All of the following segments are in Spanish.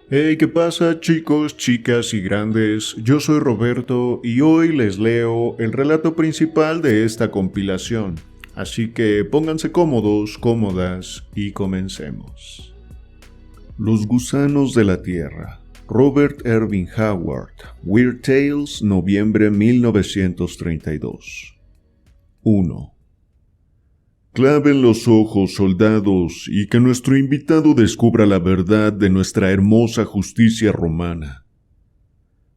Hey, ¿qué pasa, chicos, chicas y grandes? Yo soy Roberto y hoy les leo el relato principal de esta compilación. Así que pónganse cómodos, cómodas y comencemos. Los gusanos de la tierra. Robert Irving Howard. Weird Tales, noviembre 1932. 1. Claven los ojos, soldados, y que nuestro invitado descubra la verdad de nuestra hermosa justicia romana.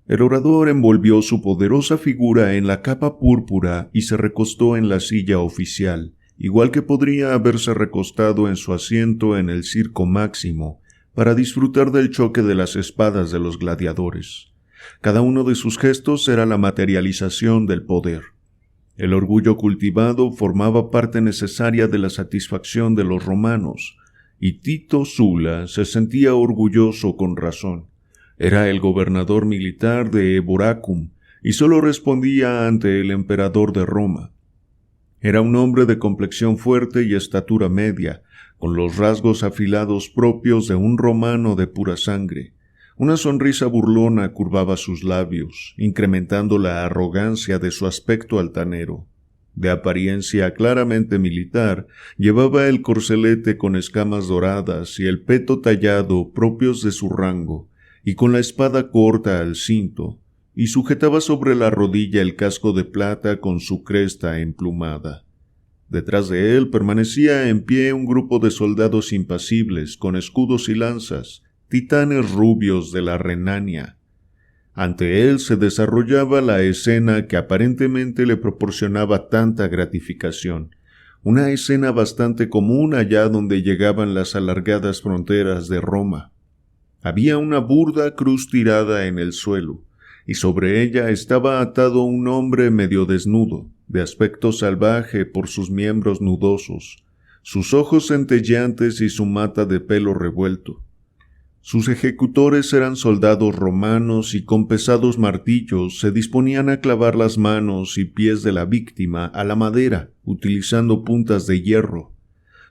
El orador envolvió su poderosa figura en la capa púrpura y se recostó en la silla oficial, igual que podría haberse recostado en su asiento en el Circo Máximo, para disfrutar del choque de las espadas de los gladiadores. Cada uno de sus gestos era la materialización del poder. El orgullo cultivado formaba parte necesaria de la satisfacción de los romanos, y Tito Sula se sentía orgulloso con razón. Era el gobernador militar de Eboracum y solo respondía ante el emperador de Roma. Era un hombre de complexión fuerte y estatura media, con los rasgos afilados propios de un romano de pura sangre. Una sonrisa burlona curvaba sus labios, incrementando la arrogancia de su aspecto altanero. De apariencia claramente militar, llevaba el corcelete con escamas doradas y el peto tallado propios de su rango, y con la espada corta al cinto, y sujetaba sobre la rodilla el casco de plata con su cresta emplumada. Detrás de él permanecía en pie un grupo de soldados impasibles con escudos y lanzas, titanes rubios de la Renania. Ante él se desarrollaba la escena que aparentemente le proporcionaba tanta gratificación, una escena bastante común allá donde llegaban las alargadas fronteras de Roma. Había una burda cruz tirada en el suelo, y sobre ella estaba atado un hombre medio desnudo, de aspecto salvaje por sus miembros nudosos, sus ojos centelleantes y su mata de pelo revuelto. Sus ejecutores eran soldados romanos y con pesados martillos se disponían a clavar las manos y pies de la víctima a la madera, utilizando puntas de hierro.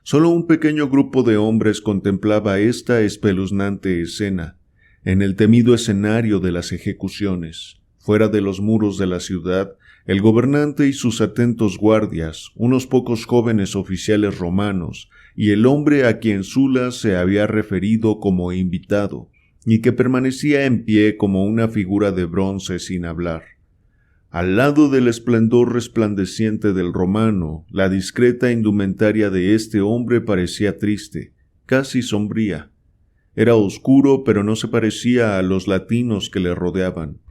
Solo un pequeño grupo de hombres contemplaba esta espeluznante escena, en el temido escenario de las ejecuciones. Fuera de los muros de la ciudad, el gobernante y sus atentos guardias, unos pocos jóvenes oficiales romanos, y el hombre a quien Sula se había referido como invitado, y que permanecía en pie como una figura de bronce sin hablar. Al lado del esplendor resplandeciente del romano, la discreta indumentaria de este hombre parecía triste, casi sombría. Era oscuro, pero no se parecía a los latinos que le rodeaban.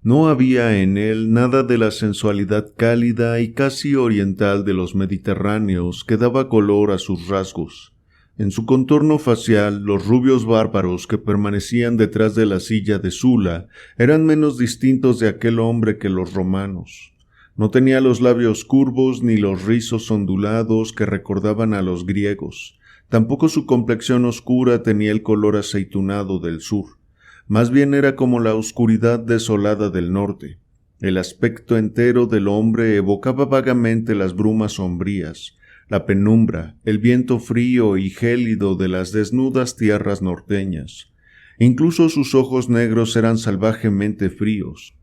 No había en él nada de la sensualidad cálida y casi oriental de los mediterráneos que daba color a sus rasgos. En su contorno facial, los rubios bárbaros que permanecían detrás de la silla de Sula eran menos distintos de aquel hombre que los romanos. No tenía los labios curvos ni los rizos ondulados que recordaban a los griegos. Tampoco su complexión oscura tenía el color aceitunado del sur. Más bien era como la oscuridad desolada del norte. El aspecto entero del hombre evocaba vagamente las brumas sombrías, la penumbra, el viento frío y gélido de las desnudas tierras norteñas. Incluso sus ojos negros eran salvajemente fríos,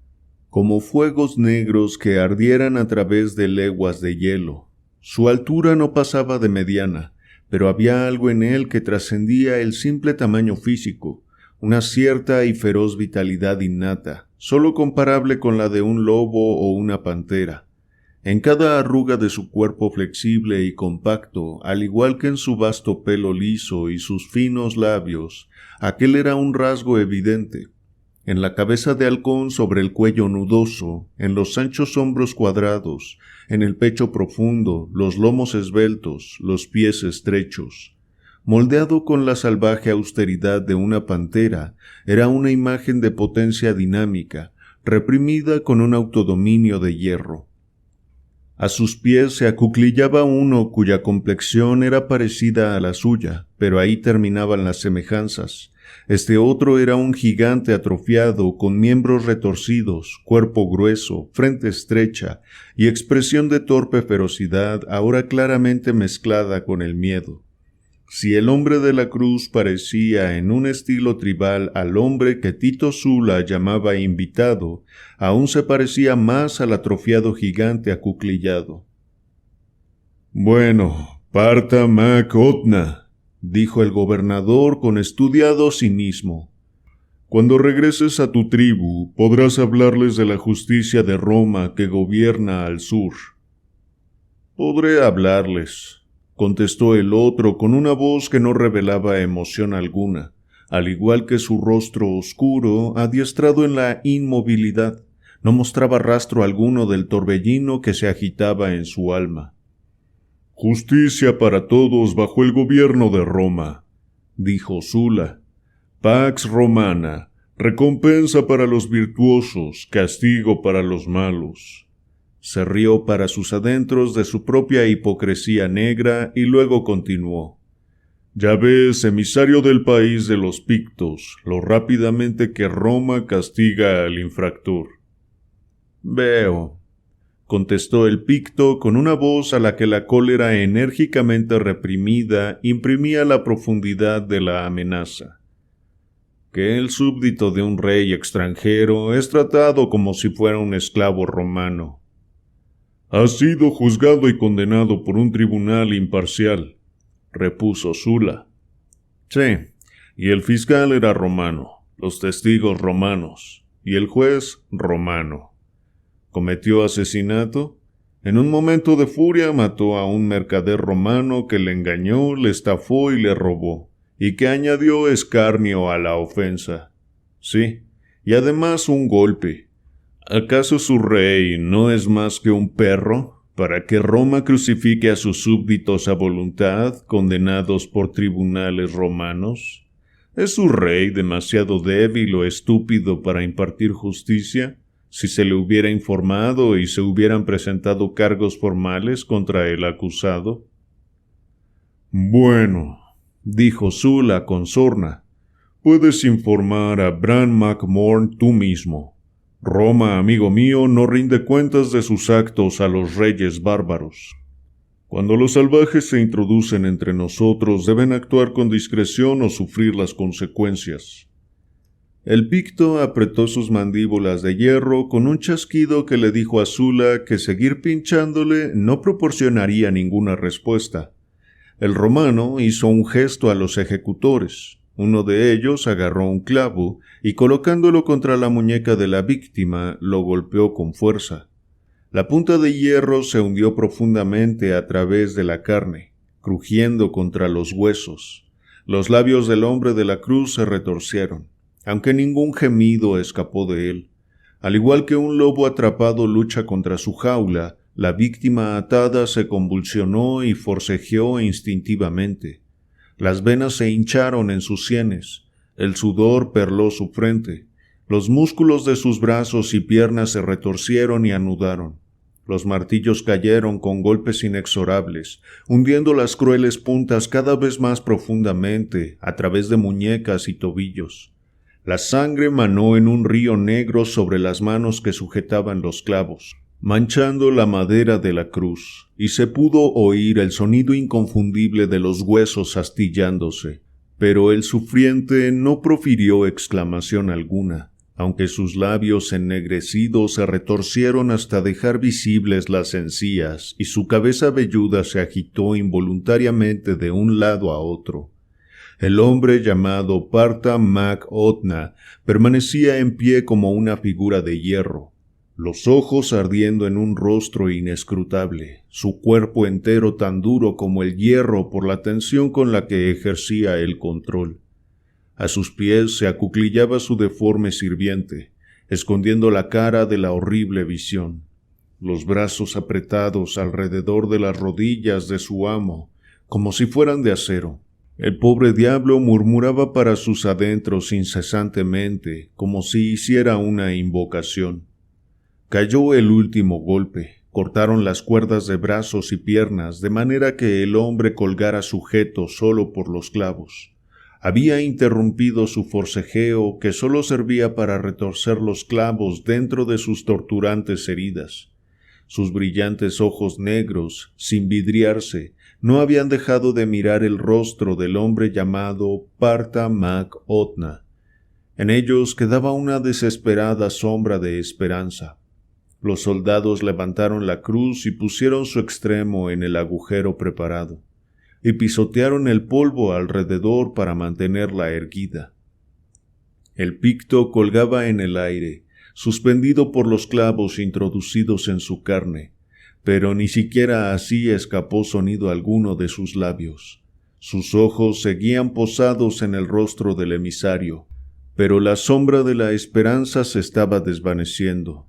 como fuegos negros que ardieran a través de leguas de hielo. Su altura no pasaba de mediana, pero había algo en él que trascendía el simple tamaño físico, una cierta y feroz vitalidad innata, solo comparable con la de un lobo o una pantera. En cada arruga de su cuerpo flexible y compacto, al igual que en su vasto pelo liso y sus finos labios, aquel era un rasgo evidente. En la cabeza de halcón sobre el cuello nudoso, en los anchos hombros cuadrados, en el pecho profundo, los lomos esbeltos, los pies estrechos. Moldeado con la salvaje austeridad de una pantera, era una imagen de potencia dinámica, reprimida con un autodominio de hierro. A sus pies se acuclillaba uno cuya complexión era parecida a la suya, pero ahí terminaban las semejanzas. Este otro era un gigante atrofiado, con miembros retorcidos, cuerpo grueso, frente estrecha y expresión de torpe ferocidad ahora claramente mezclada con el miedo. Si el hombre de la cruz parecía en un estilo tribal al hombre que Tito Sula llamaba invitado, aún se parecía más al atrofiado gigante acuclillado. «Bueno, parta Mac Otna», dijo el gobernador con estudiado cinismo. «Cuando regreses a tu tribu, podrás hablarles de la justicia de Roma que gobierna al sur». «Podré hablarles», contestó el otro con una voz que no revelaba emoción alguna, al igual que su rostro oscuro, adiestrado en la inmovilidad, no mostraba rastro alguno del torbellino que se agitaba en su alma. «Justicia para todos bajo el gobierno de Roma», dijo Sula. «Pax Romana, recompensa para los virtuosos, castigo para los malos». Se rió para sus adentros de su propia hipocresía negra y luego continuó. «Ya ves, emisario del país de los Pictos, lo rápidamente que Roma castiga al infractor». «Veo», contestó el Picto con una voz a la que la cólera enérgicamente reprimida imprimía la profundidad de la amenaza. «Que el súbdito de un rey extranjero es tratado como si fuera un esclavo romano». «Ha sido juzgado y condenado por un tribunal imparcial», repuso Sula. «Sí, y el fiscal era romano, los testigos romanos, y el juez romano. ¿Cometió asesinato? En un momento de furia mató a un mercader romano que le engañó, le estafó y le robó, y que añadió escarnio a la ofensa. Sí, y además un golpe. ¿Acaso su rey no es más que un perro para que Roma crucifique a sus súbditos a voluntad, condenados por tribunales romanos? ¿Es su rey demasiado débil o estúpido para impartir justicia? Si se le hubiera informado y se hubieran presentado cargos formales contra el acusado». «Bueno», dijo Sula con sorna, «puedes informar a Bran MacMorn tú mismo. Roma, amigo mío, no rinde cuentas de sus actos a los reyes bárbaros. Cuando los salvajes se introducen entre nosotros, deben actuar con discreción o sufrir las consecuencias». El Picto apretó sus mandíbulas de hierro con un chasquido que le dijo a Sula que seguir pinchándole no proporcionaría ninguna respuesta. El romano hizo un gesto a los ejecutores. Uno de ellos agarró un clavo y colocándolo contra la muñeca de la víctima, lo golpeó con fuerza. La punta de hierro se hundió profundamente a través de la carne, crujiendo contra los huesos. Los labios del hombre de la cruz se retorcieron, aunque ningún gemido escapó de él. Al igual que un lobo atrapado lucha contra su jaula, la víctima atada se convulsionó y forcejeó instintivamente. Las venas se hincharon en sus sienes, el sudor perló su frente, los músculos de sus brazos y piernas se retorcieron y anudaron. Los martillos cayeron con golpes inexorables, hundiendo las crueles puntas cada vez más profundamente a través de muñecas y tobillos. La sangre manó en un río negro sobre las manos que sujetaban los clavos, manchando la madera de la cruz, y se pudo oír el sonido inconfundible de los huesos astillándose, pero el sufriente no profirió exclamación alguna, aunque sus labios ennegrecidos se retorcieron hasta dejar visibles las encías y su cabeza velluda se agitó involuntariamente de un lado a otro. El hombre llamado Parta Mac Otna permanecía en pie como una figura de hierro, los ojos ardiendo en un rostro inescrutable, su cuerpo entero tan duro como el hierro por la tensión con la que ejercía el control. A sus pies se acuclillaba su deforme sirviente, escondiendo la cara de la horrible visión, los brazos apretados alrededor de las rodillas de su amo, como si fueran de acero. El pobre diablo murmuraba para sus adentros incesantemente, como si hiciera una invocación. Cayó el último golpe, cortaron las cuerdas de brazos y piernas, de manera que el hombre colgara sujeto solo por los clavos. Había interrumpido su forcejeo que solo servía para retorcer los clavos dentro de sus torturantes heridas. Sus brillantes ojos negros, sin vidriarse, no habían dejado de mirar el rostro del hombre llamado Partha Mac Odna. En ellos quedaba una desesperada sombra de esperanza. Los soldados levantaron la cruz y pusieron su extremo en el agujero preparado, y pisotearon el polvo alrededor para mantenerla erguida. El picto colgaba en el aire, suspendido por los clavos introducidos en su carne, pero ni siquiera así escapó sonido alguno de sus labios. Sus ojos seguían posados en el rostro del emisario, pero la sombra de la esperanza se estaba desvaneciendo.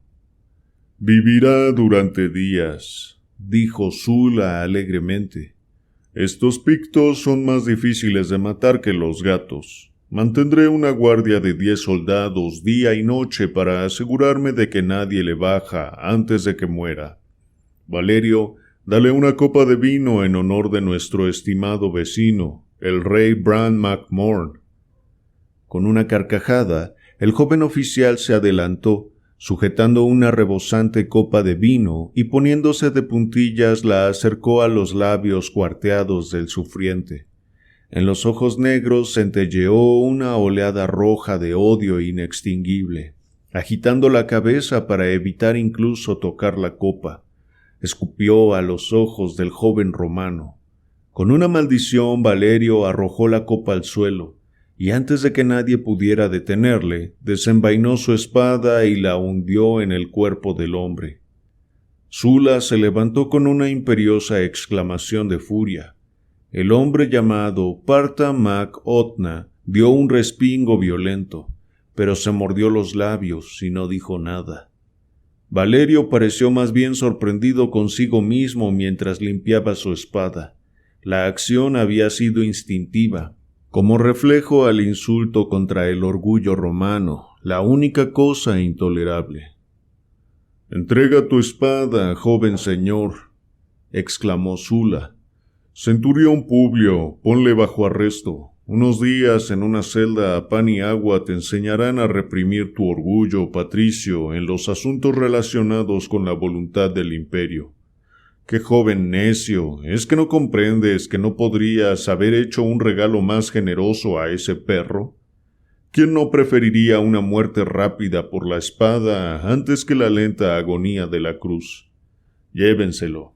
«Vivirá durante días», dijo Sula alegremente. «Estos pictos son más difíciles de matar que los gatos. Mantendré una guardia de 10 soldados día y noche para asegurarme de que nadie le baja antes de que muera. Valerio, dale una copa de vino en honor de nuestro estimado vecino, el rey Bran Mac Morn». Con una carcajada, el joven oficial se adelantó, sujetando una rebosante copa de vino y poniéndose de puntillas la acercó a los labios cuarteados del sufriente. En los ojos negros centelleó una oleada roja de odio inextinguible, agitando la cabeza para evitar incluso tocar la copa. Escupió a los ojos del joven romano. Con una maldición, Valerio arrojó la copa al suelo, y antes de que nadie pudiera detenerle, desenvainó su espada y la hundió en el cuerpo del hombre. Sula se levantó con una imperiosa exclamación de furia. El hombre llamado Partha Mac Odna dio un respingo violento, pero se mordió los labios y no dijo nada. Valerio pareció más bien sorprendido consigo mismo mientras limpiaba su espada. La acción había sido instintiva, como reflejo al insulto contra el orgullo romano, la única cosa intolerable. «Entrega tu espada, joven señor», exclamó Sula. «Centurión Publio, ponle bajo arresto. Unos días en una celda a pan y agua te enseñarán a reprimir tu orgullo, Patricio, en los asuntos relacionados con la voluntad del imperio. ¡Qué joven necio! ¿Es que no comprendes que no podrías haber hecho un regalo más generoso a ese perro? ¿Quién no preferiría una muerte rápida por la espada antes que la lenta agonía de la cruz? Llévenselo.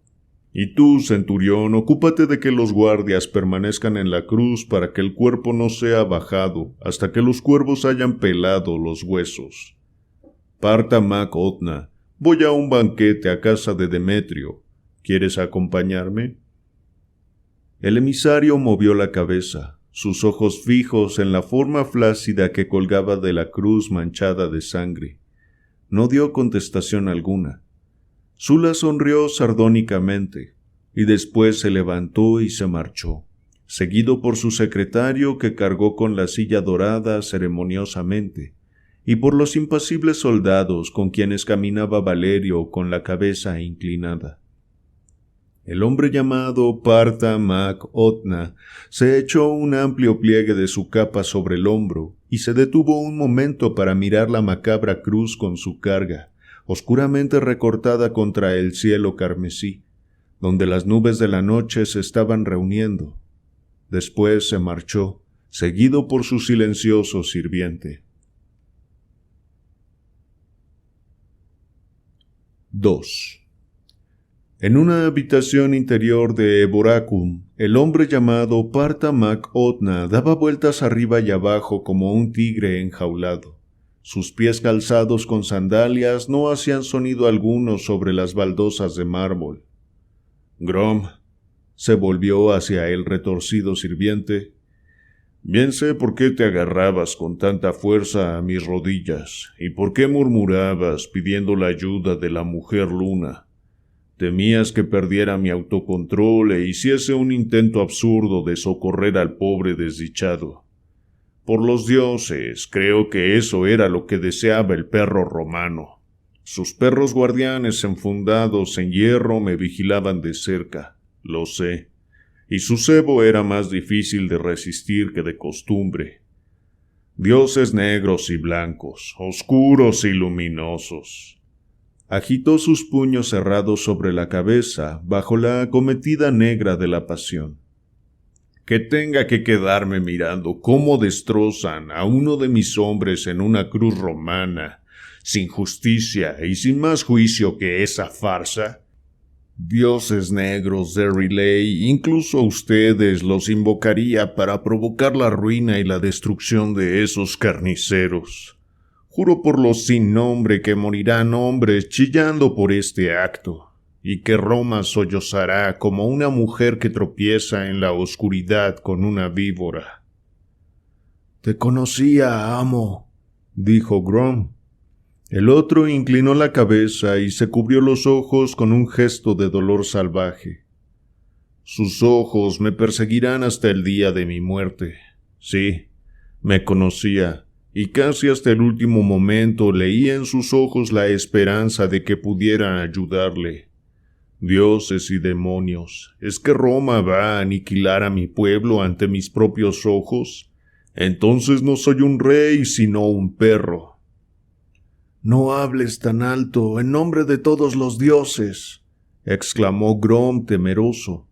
Y tú, centurión, ocúpate de que los guardias permanezcan en la cruz para que el cuerpo no sea bajado hasta que los cuervos hayan pelado los huesos. Partha Mac Odna, voy a un banquete a casa de Demetrio. ¿Quieres acompañarme?» El emisario movió la cabeza, sus ojos fijos en la forma flácida que colgaba de la cruz manchada de sangre. No dio contestación alguna. Sula sonrió sardónicamente, y después se levantó y se marchó, seguido por su secretario que cargó con la silla dorada ceremoniosamente, y por los impasibles soldados con quienes caminaba Valerio con la cabeza inclinada. El hombre llamado Partha Mac Odna se echó un amplio pliegue de su capa sobre el hombro y se detuvo un momento para mirar la macabra cruz con su carga, oscuramente recortada contra el cielo carmesí, donde las nubes de la noche se estaban reuniendo. Después se marchó, seguido por su silencioso sirviente. 2. En una habitación interior de Eboracum, el hombre llamado Partha Mac Odna daba vueltas arriba y abajo como un tigre enjaulado. Sus pies calzados con sandalias no hacían sonido alguno sobre las baldosas de mármol. «Grom», se volvió hacia el retorcido sirviente, «bien sé por qué te agarrabas con tanta fuerza a mis rodillas y por qué murmurabas pidiendo la ayuda de la mujer luna. Temías que perdiera mi autocontrol e hiciese un intento absurdo de socorrer al pobre desdichado. Por los dioses, creo que eso era lo que deseaba el perro romano. Sus perros guardianes enfundados en hierro me vigilaban de cerca, lo sé, y su cebo era más difícil de resistir que de costumbre. Dioses negros y blancos, oscuros y luminosos. Agitó sus puños cerrados sobre la cabeza bajo la acometida negra de la pasión. Que tenga que quedarme mirando cómo destrozan a uno de mis hombres en una cruz romana, sin justicia y sin más juicio que esa farsa. Dioses negros de Relay, incluso a ustedes los invocaría para provocar la ruina y la destrucción de esos carniceros. Juro por los sin nombre que morirán hombres chillando por este acto, y que Roma sollozará como una mujer que tropieza en la oscuridad con una víbora. «Te conocía, amo», dijo Grom. El otro inclinó la cabeza y se cubrió los ojos con un gesto de dolor salvaje. «Sus ojos me perseguirán hasta el día de mi muerte. Sí, me conocía, y casi hasta el último momento leía en sus ojos la esperanza de que pudiera ayudarle. Dioses y demonios, ¿es que Roma va a aniquilar a mi pueblo ante mis propios ojos? Entonces no soy un rey, sino un perro». «No hables tan alto, en nombre de todos los dioses», exclamó Grom temeroso.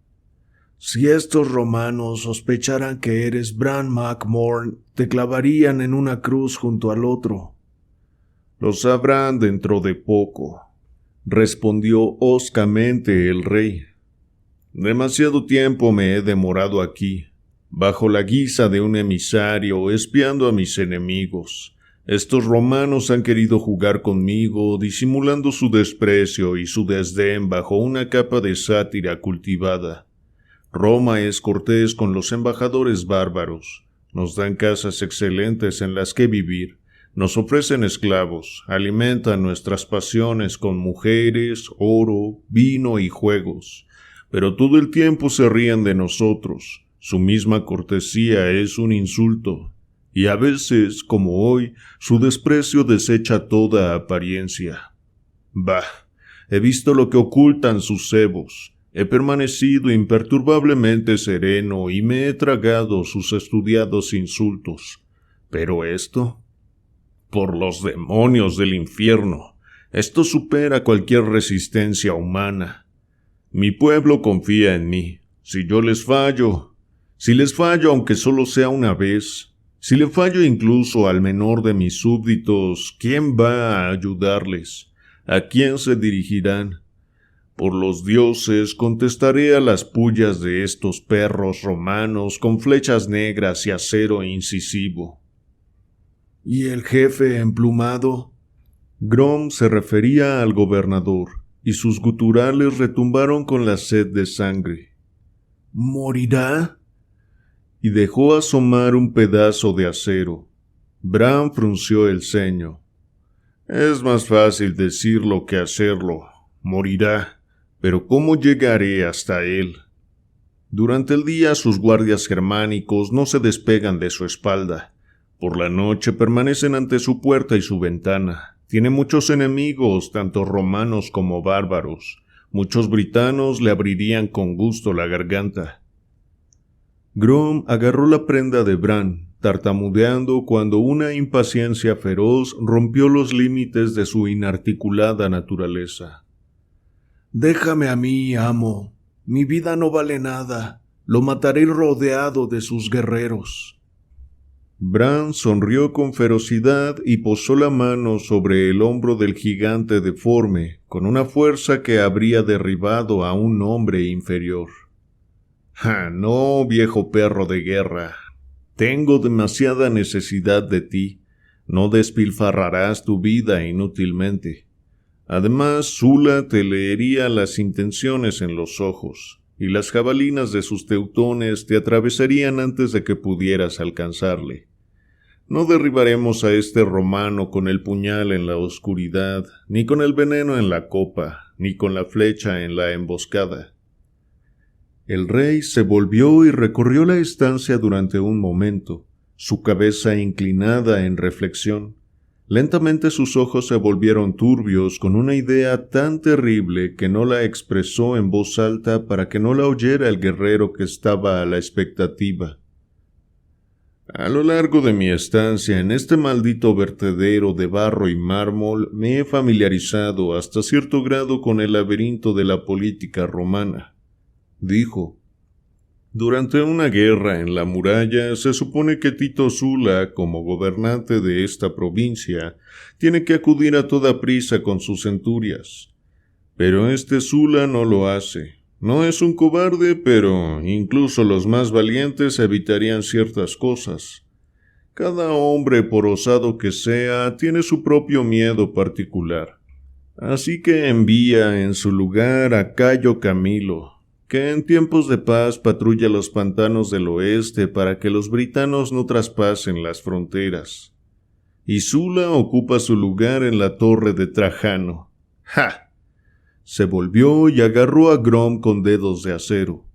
«Si estos romanos sospecharan que eres Bran Mak Morn, te clavarían en una cruz junto al otro». «Lo sabrán dentro de poco», respondió hoscamente el rey. «Demasiado tiempo me he demorado aquí, bajo la guisa de un emisario, espiando a mis enemigos. Estos romanos han querido jugar conmigo, disimulando su desprecio y su desdén bajo una capa de sátira cultivada. Roma es cortés con los embajadores bárbaros, nos dan casas excelentes en las que vivir, nos ofrecen esclavos, alimentan nuestras pasiones con mujeres, oro, vino y juegos, pero todo el tiempo se ríen de nosotros. Su misma cortesía es un insulto. Y a veces, como hoy, su desprecio desecha toda apariencia. Bah, he visto lo que ocultan sus cebos, he permanecido imperturbablemente sereno y me he tragado sus estudiados insultos. Pero esto, por los demonios del infierno, esto supera cualquier resistencia humana. Mi pueblo confía en mí. Si les fallo aunque solo sea una vez, si le fallo incluso al menor de mis súbditos, ¿quién va a ayudarles? ¿A quién se dirigirán? Por los dioses contestaré a las pullas de estos perros romanos con flechas negras y acero incisivo». «¿Y el jefe emplumado?» Grom se refería al gobernador, y sus guturales retumbaron con la sed de sangre. «¿Morirá?» Y dejó asomar un pedazo de acero. Bran frunció el ceño. «Es más fácil decirlo que hacerlo. Morirá, pero ¿cómo llegaré hasta él?» Durante el día sus guardias germánicos no se despegan de su espalda. Por la noche permanecen ante su puerta y su ventana. Tiene muchos enemigos, tanto romanos como bárbaros. Muchos britanos le abrirían con gusto la garganta. Grom agarró la prenda de Bran, tartamudeando cuando una impaciencia feroz rompió los límites de su inarticulada naturaleza. «Déjame a mí, amo. Mi vida no vale nada. Lo mataré rodeado de sus guerreros». Bran sonrió con ferocidad y posó la mano sobre el hombro del gigante deforme, con una fuerza que habría derribado a un hombre inferior. «Ah, no, viejo perro de guerra. Tengo demasiada necesidad de ti. No despilfarrarás tu vida inútilmente. Además, Sula te leería las intenciones en los ojos, y las jabalinas de sus teutones te atravesarían antes de que pudieras alcanzarle. No derribaremos a este romano con el puñal en la oscuridad, ni con el veneno en la copa, ni con la flecha en la emboscada». El rey se volvió y recorrió la estancia durante un momento, su cabeza inclinada en reflexión. Lentamente sus ojos se volvieron turbios con una idea tan terrible que no la expresó en voz alta para que no la oyera el guerrero que estaba a la expectativa. A lo largo de mi estancia en este maldito vertedero de barro y mármol, me he familiarizado hasta cierto grado con el laberinto de la política romana, dijo. Durante una guerra en la muralla, se supone que Tito Sula, como gobernante de esta provincia, tiene que acudir a toda prisa con sus centurias. Pero este Sula no lo hace. No es un cobarde, pero incluso los más valientes evitarían ciertas cosas. Cada hombre, por osado que sea, tiene su propio miedo particular. Así que envía en su lugar a Cayo Camilo, que en tiempos de paz patrulla los pantanos del oeste para que los britanos no traspasen las fronteras. Y Sula ocupa su lugar en la torre de Trajano. ¡Ja! Se volvió y agarró a Grom con dedos de acero.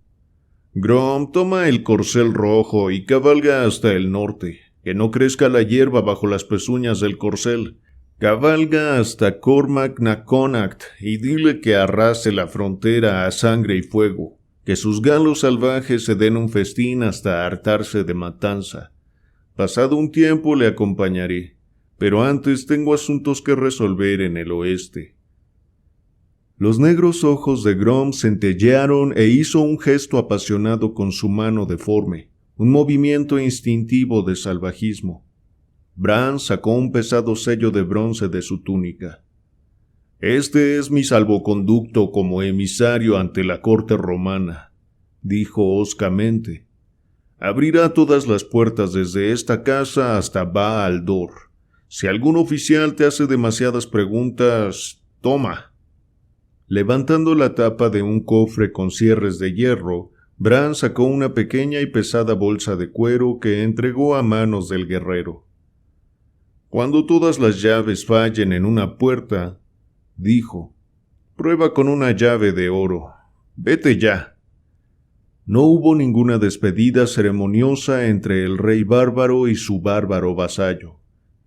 Grom, toma el corcel rojo y cabalga hasta el norte, que no crezca la hierba bajo las pezuñas del corcel. Cabalga hasta Cormac na Connacht y dile que arrase la frontera a sangre y fuego, que sus galos salvajes se den un festín hasta hartarse de matanza. Pasado un tiempo le acompañaré, pero antes tengo asuntos que resolver en el oeste. Los negros ojos de Grom centellearon e hizo un gesto apasionado con su mano deforme, un movimiento instintivo de salvajismo. Bran sacó un pesado sello de bronce de su túnica. «Este es mi salvoconducto como emisario ante la corte romana», dijo hoscamente. «Abrirá todas las puertas desde esta casa hasta Ba-Aldor. Si algún oficial te hace demasiadas preguntas, toma». Levantando la tapa de un cofre con cierres de hierro, Bran sacó una pequeña y pesada bolsa de cuero que entregó a manos del guerrero. «Cuando todas las llaves fallen en una puerta», dijo, «prueba con una llave de oro. Vete ya». No hubo ninguna despedida ceremoniosa entre el rey bárbaro y su bárbaro vasallo.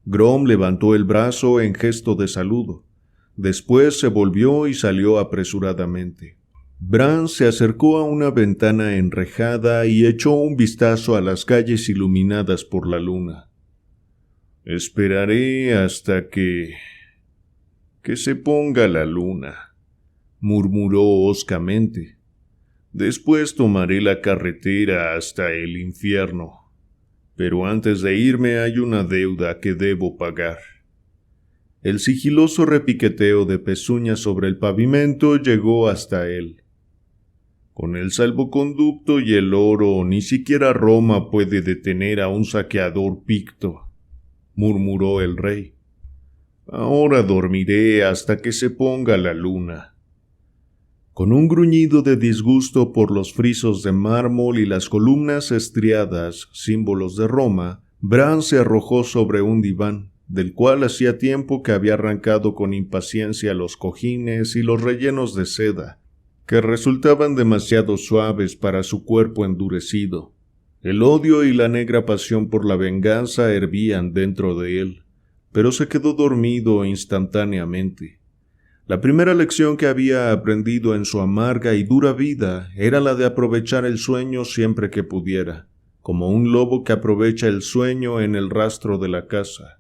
Grom levantó el brazo en gesto de saludo. Después se volvió y salió apresuradamente. Bran se acercó a una ventana enrejada y echó un vistazo a las calles iluminadas por la luna. «Esperaré hasta que se ponga la luna», murmuró hoscamente. «Después tomaré la carretera hasta el infierno. Pero antes de irme hay una deuda que debo pagar». El sigiloso repiqueteo de pezuñas sobre el pavimento llegó hasta él. «Con el salvoconducto y el oro, ni siquiera Roma puede detener a un saqueador picto», murmuró el rey. «Ahora dormiré hasta que se ponga la luna». Con un gruñido de disgusto por los frisos de mármol y las columnas estriadas, símbolos de Roma, Bran se arrojó sobre un diván, del cual hacía tiempo que había arrancado con impaciencia los cojines y los rellenos de seda, que resultaban demasiado suaves para su cuerpo endurecido. El odio y la negra pasión por la venganza hervían dentro de él, pero se quedó dormido instantáneamente. La primera lección que había aprendido en su amarga y dura vida era la de aprovechar el sueño siempre que pudiera, como un lobo que aprovecha el sueño en el rastro de la caza.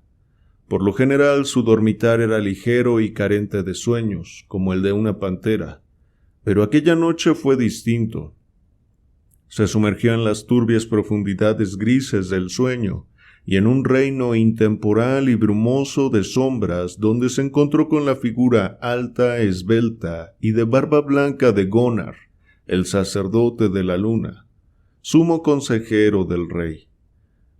Por lo general, su dormitar era ligero y carente de sueños, como el de una pantera, pero aquella noche fue distinto. Se sumergió en las turbias profundidades grises del sueño, y en un reino intemporal y brumoso de sombras donde se encontró con la figura alta, esbelta y de barba blanca de Gunnar, el sacerdote de la luna, sumo consejero del rey.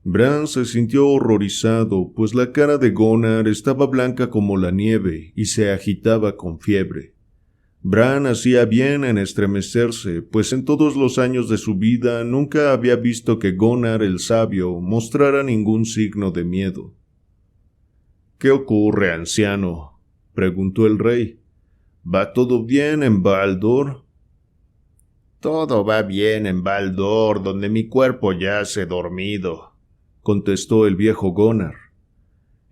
Bran se sintió horrorizado, pues la cara de Gunnar estaba blanca como la nieve y se agitaba con fiebre. Bran hacía bien en estremecerse, pues en todos los años de su vida nunca había visto que Gunnar el sabio mostrara ningún signo de miedo. «¿Qué ocurre, anciano?», preguntó el rey. «¿Va todo bien en Ba-Aldor?» «Todo va bien en Ba-Aldor, donde mi cuerpo yace dormido», contestó el viejo Gunnar.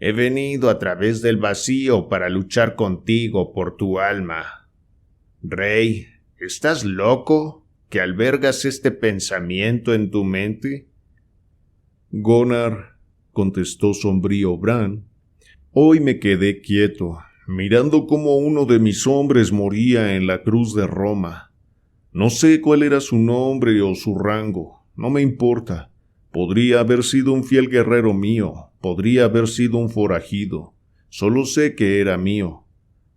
«He venido a través del vacío para luchar contigo por tu alma. Rey, ¿estás loco que albergas este pensamiento en tu mente?» Gunnar, contestó sombrío Bran, hoy me quedé quieto, mirando cómo uno de mis hombres moría en la cruz de Roma. No sé cuál era su nombre o su rango, no me importa. Podría haber sido un fiel guerrero mío, podría haber sido un forajido. Solo sé que era mío.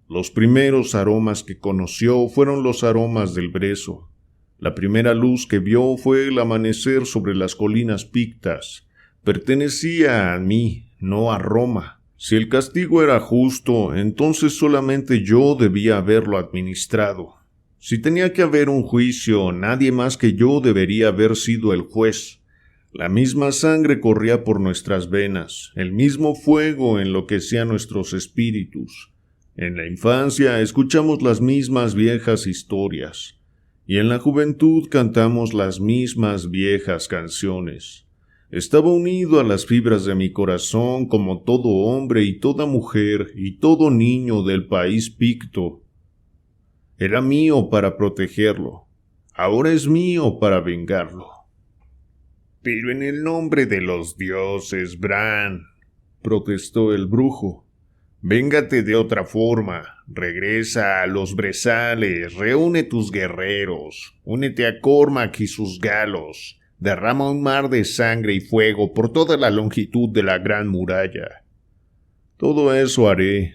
Los primeros aromas que conoció fueron los aromas del brezo. La primera luz que vio fue el amanecer sobre las colinas pictas. Pertenecía a mí, no a Roma. Si el castigo era justo, entonces solamente yo debía haberlo administrado. Si tenía que haber un juicio, nadie más que yo debería haber sido el juez. La misma sangre corría por nuestras venas, el mismo fuego enloquecía nuestros espíritus. En la infancia escuchamos las mismas viejas historias, y en la juventud cantamos las mismas viejas canciones. Estaba unido a las fibras de mi corazón como todo hombre y toda mujer y todo niño del país picto. Era mío para protegerlo, ahora es mío para vengarlo. Pero en el nombre de los dioses, Bran, protestó el brujo, véngate de otra forma, regresa a los brezales, reúne tus guerreros, únete a Cormac y sus galos, derrama un mar de sangre y fuego por toda la longitud de la gran muralla. Todo eso haré,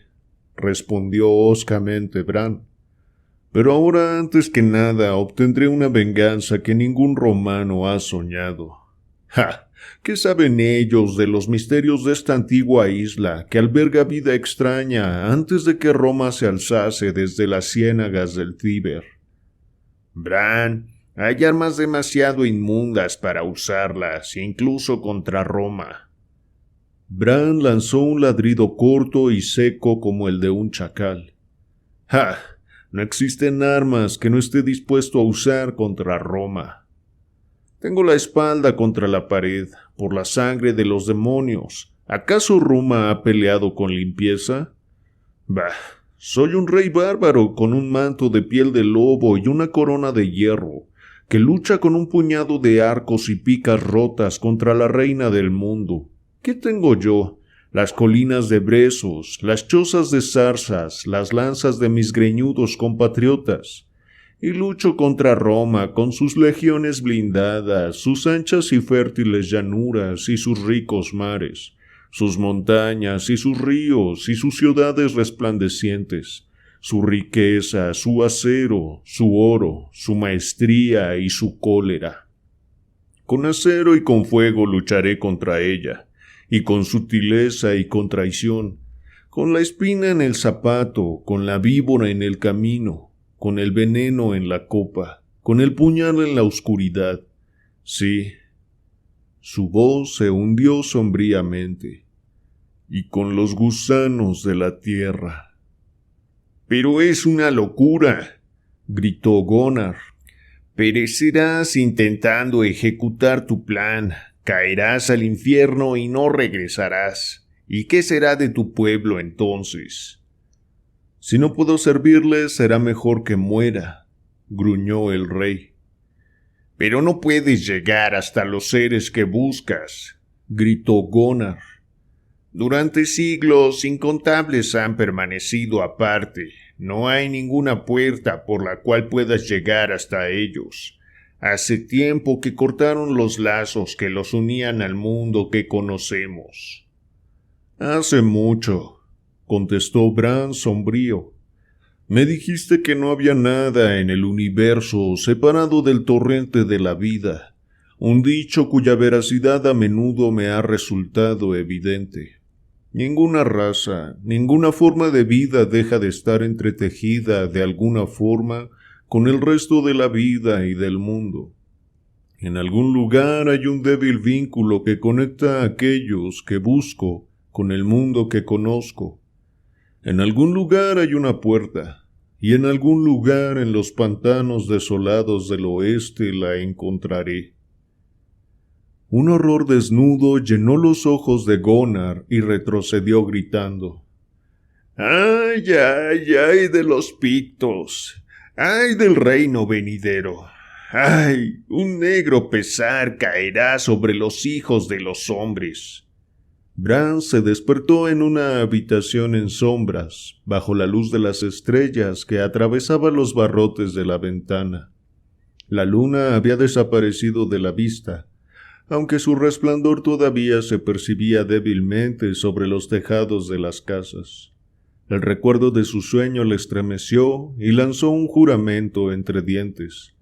respondió hoscamente Bran. Pero ahora antes que nada obtendré una venganza que ningún romano ha soñado. ¡Ja! ¿Qué saben ellos de los misterios de esta antigua isla que alberga vida extraña antes de que Roma se alzase desde las ciénagas del Tíber? Bran, hay armas demasiado inmundas para usarlas, incluso contra Roma. Bran lanzó un ladrido corto y seco como el de un chacal. ¡Ja! No existen armas que no esté dispuesto a usar contra Roma. Tengo la espalda contra la pared, por la sangre de los demonios. ¿Acaso Roma ha peleado con limpieza? Bah, soy un rey bárbaro con un manto de piel de lobo y una corona de hierro, que lucha con un puñado de arcos y picas rotas contra la reina del mundo. ¿Qué tengo yo? Las colinas de brezos, las chozas de zarzas, las lanzas de mis greñudos compatriotas. Y lucho contra Roma con sus legiones blindadas, sus anchas y fértiles llanuras y sus ricos mares, sus montañas y sus ríos y sus ciudades resplandecientes, su riqueza, su acero, su oro, su maestría y su cólera. Con acero y con fuego lucharé contra ella, y con sutileza y con traición, con la espina en el zapato, con la víbora en el camino, con el veneno en la copa, con el puñal en la oscuridad. Sí, su voz se hundió sombríamente, y con los gusanos de la tierra. «¡Pero es una locura!», gritó Gunnar. «Perecerás intentando ejecutar tu plan. Caerás al infierno y no regresarás. ¿Y qué será de tu pueblo entonces?». «Si no puedo servirle, será mejor que muera», gruñó el rey. «Pero no puedes llegar hasta los seres que buscas», gritó Gunnar. «Durante siglos incontables han permanecido aparte. No hay ninguna puerta por la cual puedas llegar hasta ellos. Hace tiempo que cortaron los lazos que los unían al mundo que conocemos». «Hace mucho», contestó Bran sombrío. «Me dijiste que no había nada en el universo separado del torrente de la vida, un dicho cuya veracidad a menudo me ha resultado evidente. Ninguna raza, ninguna forma de vida deja de estar entretejida de alguna forma con el resto de la vida y del mundo. En algún lugar hay un débil vínculo que conecta a aquellos que busco con el mundo que conozco. En algún lugar hay una puerta, y en algún lugar en los pantanos desolados del oeste la encontraré». Un horror desnudo llenó los ojos de Gunnar y retrocedió gritando. «¡Ay, ay, ay de los pictos! ¡Ay del reino venidero! ¡Ay! Un negro pesar caerá sobre los hijos de los hombres. Bran se despertó en una habitación en sombras, bajo la luz de las estrellas que atravesaba los barrotes de la ventana. La luna había desaparecido de la vista, aunque su resplandor todavía se percibía débilmente sobre los tejados de las casas. El recuerdo de su sueño le estremeció y lanzó un juramento entre dientes.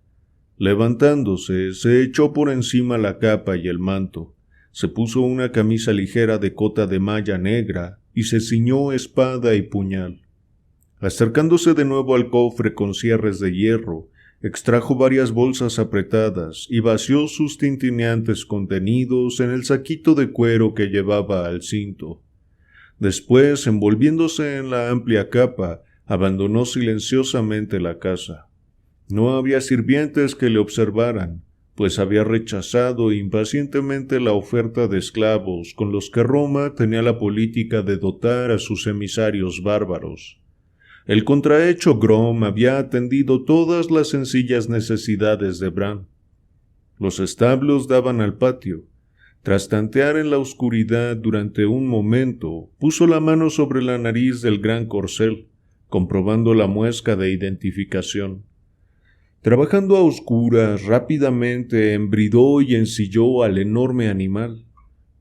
Levantándose, se echó por encima la capa y el manto, se puso una camisa ligera de cota de malla negra y se ciñó espada y puñal. Acercándose de nuevo al cofre con cierres de hierro, extrajo varias bolsas apretadas y vació sus tintineantes contenidos en el saquito de cuero que llevaba al cinto. Después, envolviéndose en la amplia capa, abandonó silenciosamente la casa. No había sirvientes que le observaran, pues había rechazado impacientemente la oferta de esclavos con los que Roma tenía la política de dotar a sus emisarios bárbaros. El contrahecho Grom había atendido todas las sencillas necesidades de Bran. Los establos daban al patio. Tras tantear en la oscuridad durante un momento, puso la mano sobre la nariz del gran corcel, comprobando la muesca de identificación. Trabajando a oscuras, rápidamente embridó y ensilló al enorme animal,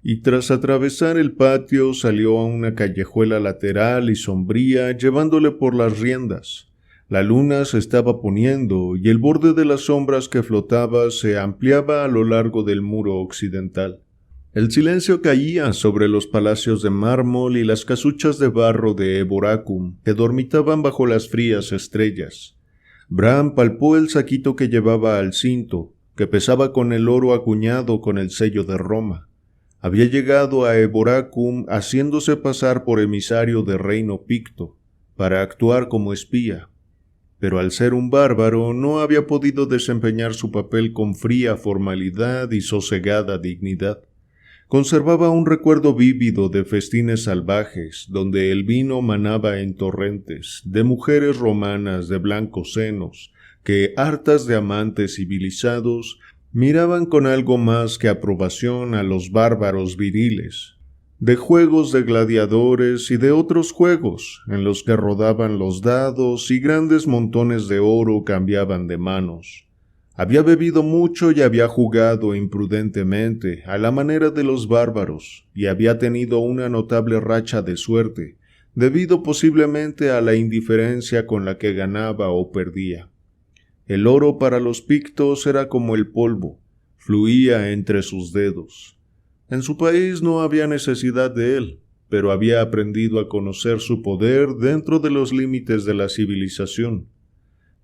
y tras atravesar el patio salió a una callejuela lateral y sombría llevándole por las riendas. La luna se estaba poniendo y el borde de las sombras que flotaba se ampliaba a lo largo del muro occidental. El silencio caía sobre los palacios de mármol y las casuchas de barro de Eboracum que dormitaban bajo las frías estrellas. Bran palpó el saquito que llevaba al cinto, que pesaba con el oro acuñado con el sello de Roma. Había llegado a Eboracum haciéndose pasar por emisario del reino picto, para actuar como espía. Pero al ser un bárbaro no había podido desempeñar su papel con fría formalidad y sosegada dignidad. Conservaba un recuerdo vívido de festines salvajes, donde el vino manaba en torrentes, de mujeres romanas de blancos senos, que, hartas de amantes civilizados, miraban con algo más que aprobación a los bárbaros viriles, de juegos de gladiadores y de otros juegos, en los que rodaban los dados y grandes montones de oro cambiaban de manos. Había bebido mucho y había jugado imprudentemente, a la manera de los bárbaros, y había tenido una notable racha de suerte, debido posiblemente a la indiferencia con la que ganaba o perdía. El oro para los pictos era como el polvo, fluía entre sus dedos. En su país no había necesidad de él, pero había aprendido a conocer su poder dentro de los límites de la civilización.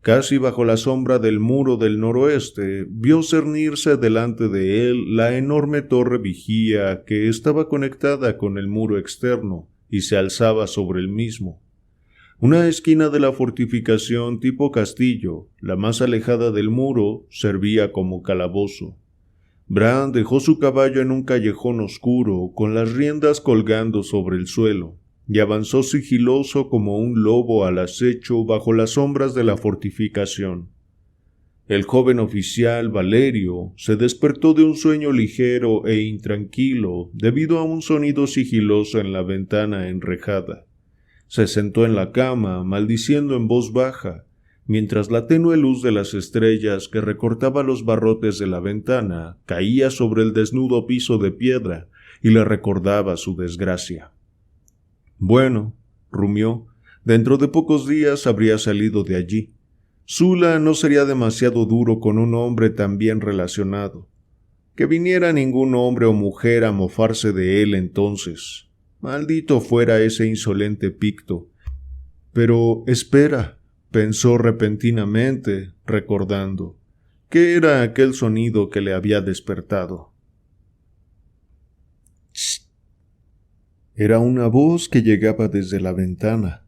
Casi bajo la sombra del muro del noroeste, vio cernirse delante de él la enorme torre vigía que estaba conectada con el muro externo y se alzaba sobre el mismo. Una esquina de la fortificación tipo castillo, la más alejada del muro, servía como calabozo. Bran dejó su caballo en un callejón oscuro, con las riendas colgando sobre el suelo, y avanzó sigiloso como un lobo al acecho bajo las sombras de la fortificación. El joven oficial Valerio se despertó de un sueño ligero e intranquilo debido a un sonido sigiloso en la ventana enrejada. Se sentó en la cama, maldiciendo en voz baja, mientras la tenue luz de las estrellas que recortaba los barrotes de la ventana caía sobre el desnudo piso de piedra y le recordaba su desgracia. Bueno, rumió, dentro de pocos días habría salido de allí. Sula no sería demasiado duro con un hombre tan bien relacionado. Que viniera ningún hombre o mujer a mofarse de él entonces. Maldito fuera ese insolente picto. Pero espera, pensó repentinamente, recordando. ¿Qué era aquel sonido que le había despertado? Era una voz que llegaba desde la ventana.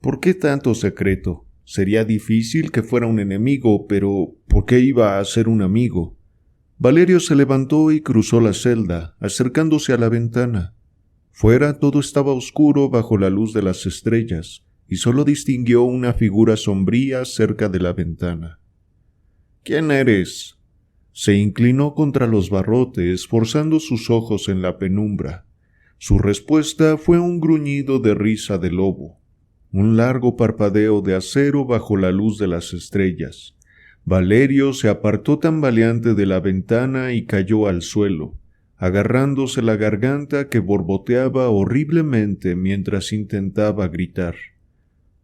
¿Por qué tanto secreto? Sería difícil que fuera un enemigo, pero ¿por qué iba a ser un amigo? Valerio se levantó y cruzó la celda, acercándose a la ventana. Fuera todo estaba oscuro bajo la luz de las estrellas, y solo distinguió una figura sombría cerca de la ventana. «¿Quién eres?». Se inclinó contra los barrotes, forzando sus ojos en la penumbra. Su respuesta fue un gruñido de risa de lobo, un largo parpadeo de acero bajo la luz de las estrellas. Valerio se apartó tambaleante de la ventana y cayó al suelo, agarrándose la garganta que borboteaba horriblemente mientras intentaba gritar.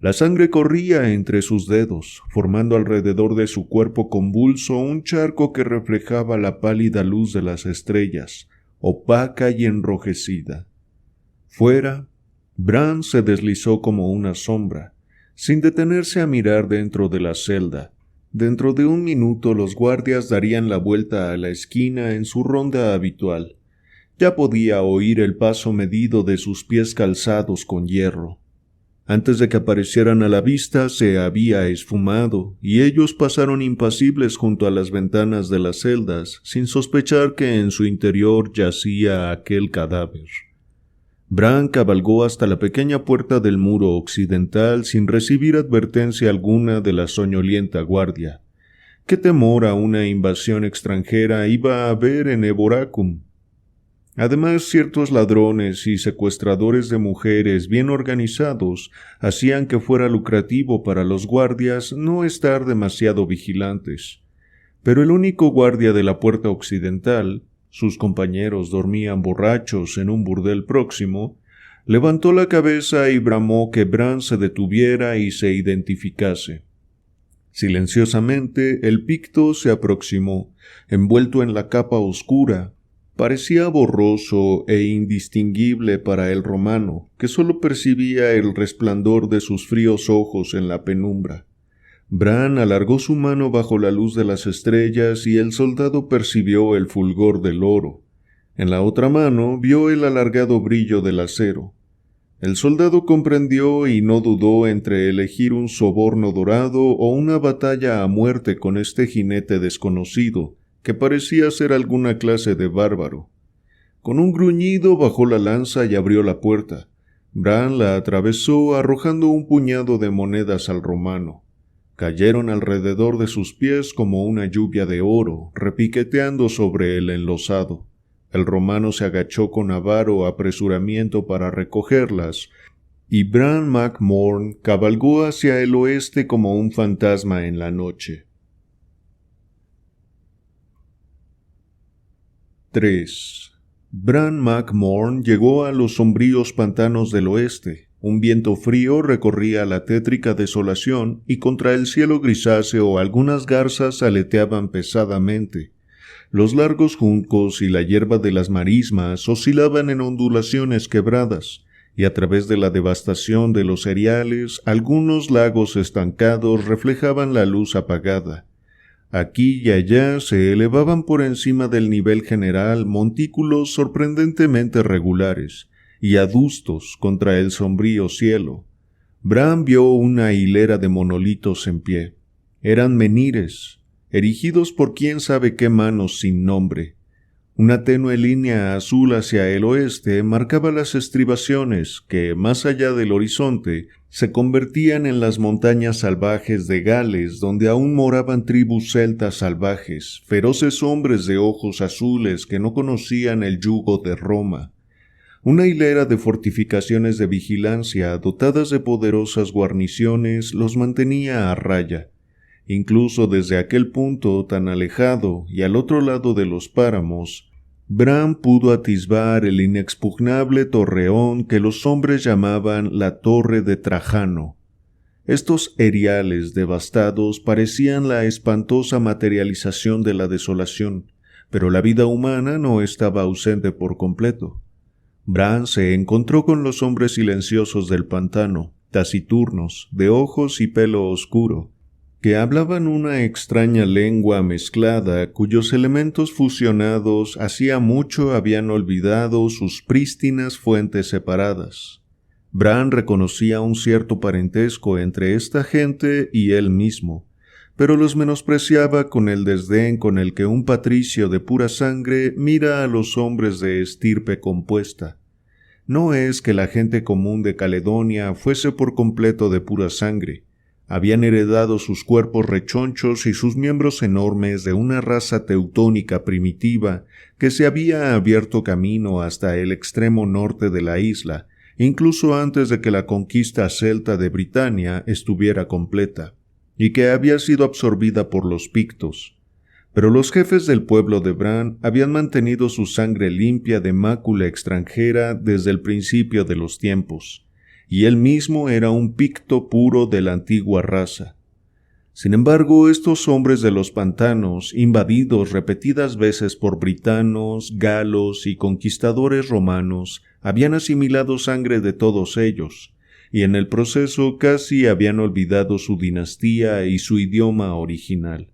La sangre corría entre sus dedos, formando alrededor de su cuerpo convulso un charco que reflejaba la pálida luz de las estrellas, opaca y enrojecida. Fuera, Bran se deslizó como una sombra, sin detenerse a mirar dentro de la celda. Dentro de un minuto los guardias darían la vuelta a la esquina en su ronda habitual. Ya podía oír el paso medido de sus pies calzados con hierro. Antes de que aparecieran a la vista se había esfumado, y ellos pasaron impasibles junto a las ventanas de las celdas, sin sospechar que en su interior yacía aquel cadáver. Bran cabalgó hasta la pequeña puerta del muro occidental sin recibir advertencia alguna de la soñolienta guardia. ¿Qué temor a una invasión extranjera iba a haber en Eboracum? Además, ciertos ladrones y secuestradores de mujeres bien organizados hacían que fuera lucrativo para los guardias no estar demasiado vigilantes. Pero el único guardia de la puerta occidental, sus compañeros dormían borrachos en un burdel próximo, levantó la cabeza y bramó que Bran se detuviera y se identificase. Silenciosamente, el picto se aproximó, envuelto en la capa oscura. Parecía borroso e indistinguible para el romano, que sólo percibía el resplandor de sus fríos ojos en la penumbra. Bran alargó su mano bajo la luz de las estrellas y el soldado percibió el fulgor del oro. En la otra mano vio el alargado brillo del acero. El soldado comprendió y no dudó entre elegir un soborno dorado o una batalla a muerte con este jinete desconocido, que parecía ser alguna clase de bárbaro. Con un gruñido bajó la lanza y abrió la puerta. Bran la atravesó arrojando un puñado de monedas al romano. Cayeron alrededor de sus pies como una lluvia de oro, repiqueteando sobre el enlosado. El romano se agachó con avaro apresuramiento para recogerlas, y Bran Mak Morn cabalgó hacia el oeste como un fantasma en la noche. 3. Bran Mak Morn llegó a los sombríos pantanos del oeste. Un viento frío recorría la tétrica desolación y contra el cielo grisáceo algunas garzas aleteaban pesadamente. Los largos juncos y la hierba de las marismas oscilaban en ondulaciones quebradas, y a través de la devastación de los cereales, algunos lagos estancados reflejaban la luz apagada. Aquí y allá se elevaban por encima del nivel general montículos sorprendentemente regulares y adustos contra el sombrío cielo. Bran vio una hilera de monolitos en pie. Eran menhires, erigidos por quién sabe qué manos sin nombre. Una tenue línea azul hacia el oeste marcaba las estribaciones que, más allá del horizonte, se convertían en las montañas salvajes de Gales, donde aún moraban tribus celtas salvajes, feroces hombres de ojos azules que no conocían el yugo de Roma. Una hilera de fortificaciones de vigilancia dotadas de poderosas guarniciones los mantenía a raya. Incluso desde aquel punto tan alejado y al otro lado de los páramos, Bran pudo atisbar el inexpugnable torreón que los hombres llamaban la Torre de Trajano. Estos eriales devastados parecían la espantosa materialización de la desolación, pero la vida humana no estaba ausente por completo. Bran se encontró con los hombres silenciosos del pantano, taciturnos, de ojos y pelo oscuro, que hablaban una extraña lengua mezclada cuyos elementos fusionados hacía mucho habían olvidado sus prístinas fuentes separadas. Bran reconocía un cierto parentesco entre esta gente y él mismo, pero los menospreciaba con el desdén con el que un patricio de pura sangre mira a los hombres de estirpe compuesta. No es que la gente común de Caledonia fuese por completo de pura sangre. Habían heredado sus cuerpos rechonchos y sus miembros enormes de una raza teutónica primitiva que se había abierto camino hasta el extremo norte de la isla, incluso antes de que la conquista celta de Britania estuviera completa, y que había sido absorbida por los pictos. Pero los jefes del pueblo de Bran habían mantenido su sangre limpia de mácula extranjera desde el principio de los tiempos, y él mismo era un picto puro de la antigua raza. Sin embargo, estos hombres de los pantanos, invadidos repetidas veces por britanos, galos y conquistadores romanos, habían asimilado sangre de todos ellos, y en el proceso casi habían olvidado su dinastía y su idioma original.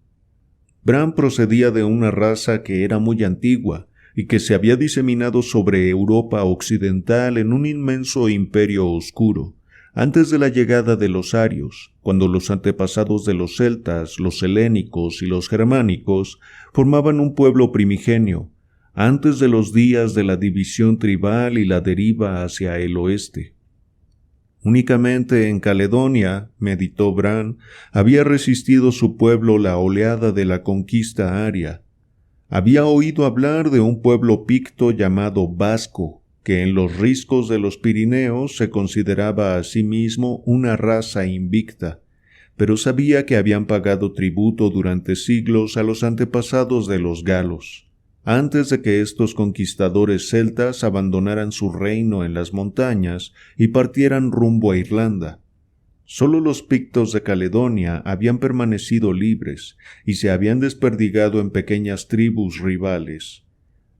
Bran procedía de una raza que era muy antigua y que se había diseminado sobre Europa occidental en un inmenso imperio oscuro, antes de la llegada de los arios, cuando los antepasados de los celtas, los helénicos y los germánicos formaban un pueblo primigenio, antes de los días de la división tribal y la deriva hacia el oeste. Únicamente en Caledonia, meditó Bran, había resistido su pueblo la oleada de la conquista aria. Había oído hablar de un pueblo picto llamado vasco, que en los riscos de los Pirineos se consideraba a sí mismo una raza invicta, pero sabía que habían pagado tributo durante siglos a los antepasados de los galos, antes de que estos conquistadores celtas abandonaran su reino en las montañas y partieran rumbo a Irlanda. Solo los pictos de Caledonia habían permanecido libres y se habían desperdigado en pequeñas tribus rivales.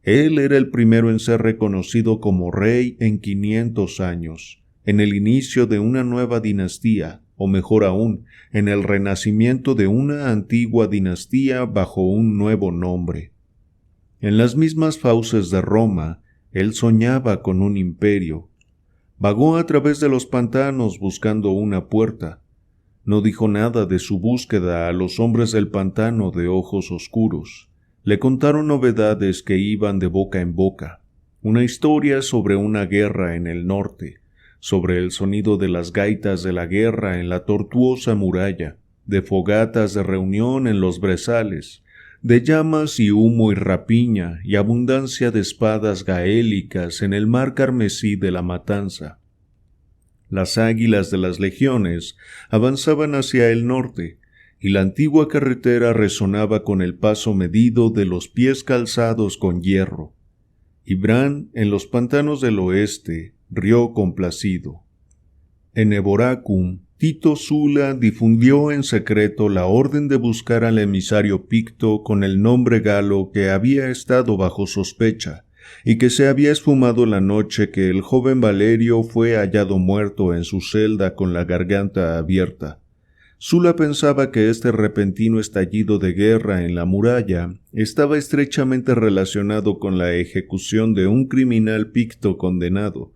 Él era el primero en ser reconocido como rey en 500 años, en el inicio de una nueva dinastía, o mejor aún, en el renacimiento de una antigua dinastía bajo un nuevo nombre. En las mismas fauces de Roma, él soñaba con un imperio. Vagó a través de los pantanos buscando una puerta. No dijo nada de su búsqueda a los hombres del pantano de ojos oscuros. Le contaron novedades que iban de boca en boca. Una historia sobre una guerra en el norte, sobre el sonido de las gaitas de la guerra en la tortuosa muralla, de fogatas de reunión en los brezales, de llamas y humo y rapiña y abundancia de espadas gaélicas en el mar carmesí de la matanza. Las águilas de las legiones avanzaban hacia el norte, y la antigua carretera resonaba con el paso medido de los pies calzados con hierro. Y Bran, en los pantanos del oeste, rió complacido. En Eboracum, Tito Sula difundió en secreto la orden de buscar al emisario picto con el nombre galo que había estado bajo sospecha y que se había esfumado la noche que el joven Valerio fue hallado muerto en su celda con la garganta abierta. Sula pensaba que este repentino estallido de guerra en la muralla estaba estrechamente relacionado con la ejecución de un criminal picto condenado,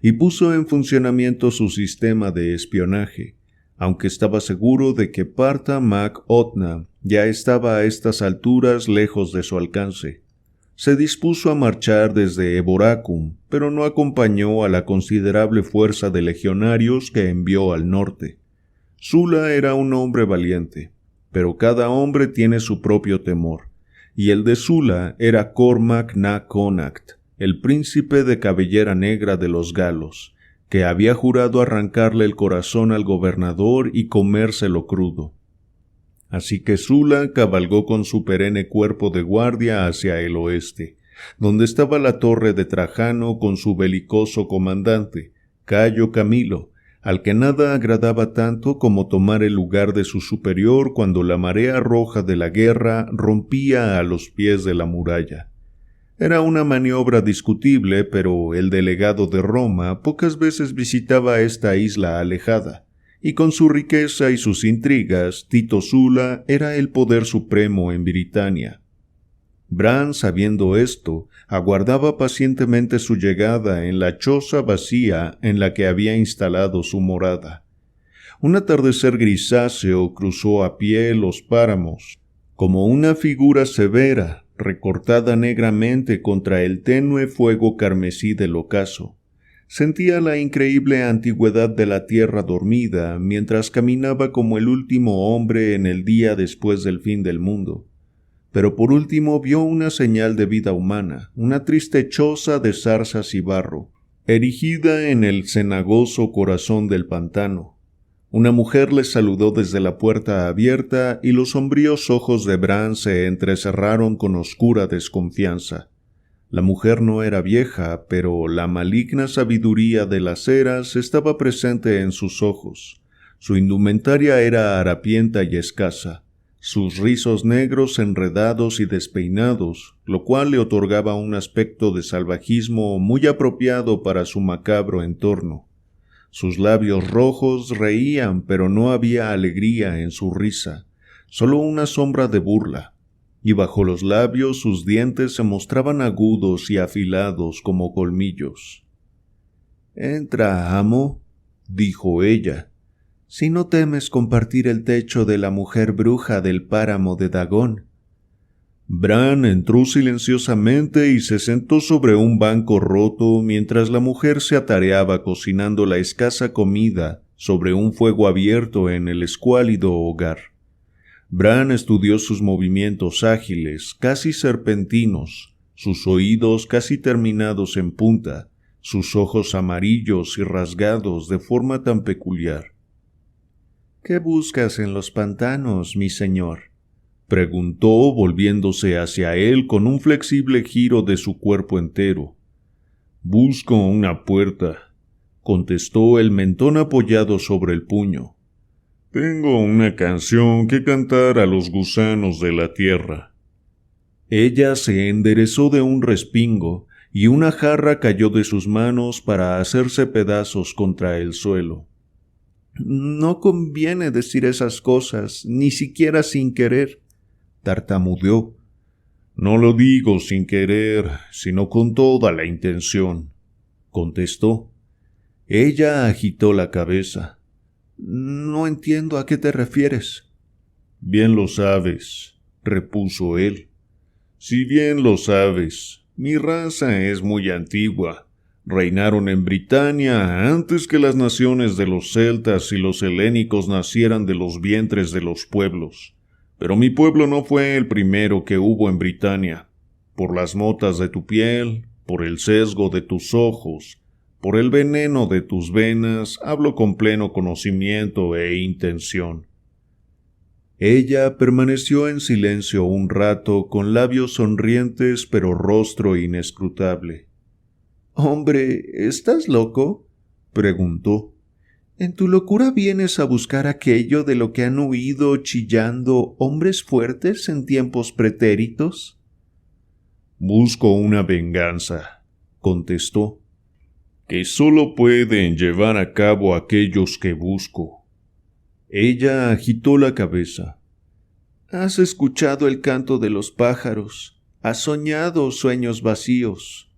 y puso en funcionamiento su sistema de espionaje, aunque estaba seguro de que Parta Mac Otna ya estaba a estas alturas lejos de su alcance. Se dispuso a marchar desde Eboracum, pero no acompañó a la considerable fuerza de legionarios que envió al norte. Sula era un hombre valiente, pero cada hombre tiene su propio temor, y el de Sula era Cormac na Connacht, el príncipe de cabellera negra de los galos, que había jurado arrancarle el corazón al gobernador y comérselo crudo. Así que Sula cabalgó con su perenne cuerpo de guardia hacia el oeste, donde estaba la torre de Trajano con su belicoso comandante, Cayo Camilo, al que nada agradaba tanto como tomar el lugar de su superior cuando la marea roja de la guerra rompía a los pies de la muralla. Era una maniobra discutible, pero el delegado de Roma pocas veces visitaba esta isla alejada, y con su riqueza y sus intrigas, Tito Sula era el poder supremo en Britania. Bran, sabiendo esto, aguardaba pacientemente su llegada en la choza vacía en la que había instalado su morada. Un atardecer grisáceo cruzó a pie los páramos, como una figura severa, recortada negramente contra el tenue fuego carmesí del ocaso. Sentía la increíble antigüedad de la tierra dormida mientras caminaba como el último hombre en el día después del fin del mundo. Pero por último vio una señal de vida humana, una triste choza de zarzas y barro, erigida en el cenagoso corazón del pantano. Una mujer le saludó desde la puerta abierta y los sombríos ojos de Bran se entrecerraron con oscura desconfianza. La mujer no era vieja, pero la maligna sabiduría de las eras estaba presente en sus ojos. Su indumentaria era harapienta y escasa, sus rizos negros enredados y despeinados, lo cual le otorgaba un aspecto de salvajismo muy apropiado para su macabro entorno. Sus labios rojos reían, pero no había alegría en su risa, solo una sombra de burla. Y bajo los labios sus dientes se mostraban agudos y afilados como colmillos. «Entra, amo», dijo ella, «si no temes compartir el techo de la mujer bruja del páramo de Dagón». Bran entró silenciosamente y se sentó sobre un banco roto mientras la mujer se atareaba cocinando la escasa comida sobre un fuego abierto en el escuálido hogar. Bran estudió sus movimientos ágiles, casi serpentinos, sus oídos casi terminados en punta, sus ojos amarillos y rasgados de forma tan peculiar. «¿Qué buscas en los pantanos, mi señor?», preguntó volviéndose hacia él con un flexible giro de su cuerpo entero. «Busco una puerta», contestó el mentón apoyado sobre el puño. «Tengo una canción que cantar a los gusanos de la tierra». Ella se enderezó de un respingo y una jarra cayó de sus manos para hacerse pedazos contra el suelo. «No conviene decir esas cosas, ni siquiera sin querer», tartamudeó. «No lo digo sin querer, sino con toda la intención», contestó. Ella agitó la cabeza. «No entiendo a qué te refieres». «Bien lo sabes», repuso él. «Si bien lo sabes, mi raza es muy antigua. Reinaron en Britania antes que las naciones de los celtas y los helénicos nacieran de los vientres de los pueblos. Pero mi pueblo no fue el primero que hubo en Britania. Por las motas de tu piel, por el sesgo de tus ojos, por el veneno de tus venas, hablo con pleno conocimiento e intención». Ella permaneció en silencio un rato con labios sonrientes pero rostro inescrutable. «Hombre, ¿estás loco?», preguntó. «¿En tu locura vienes a buscar aquello de lo que han huido chillando hombres fuertes en tiempos pretéritos?» «Busco una venganza», contestó, «que solo pueden llevar a cabo aquellos que busco». Ella agitó la cabeza. «Has escuchado el canto de los pájaros, has soñado sueños vacíos».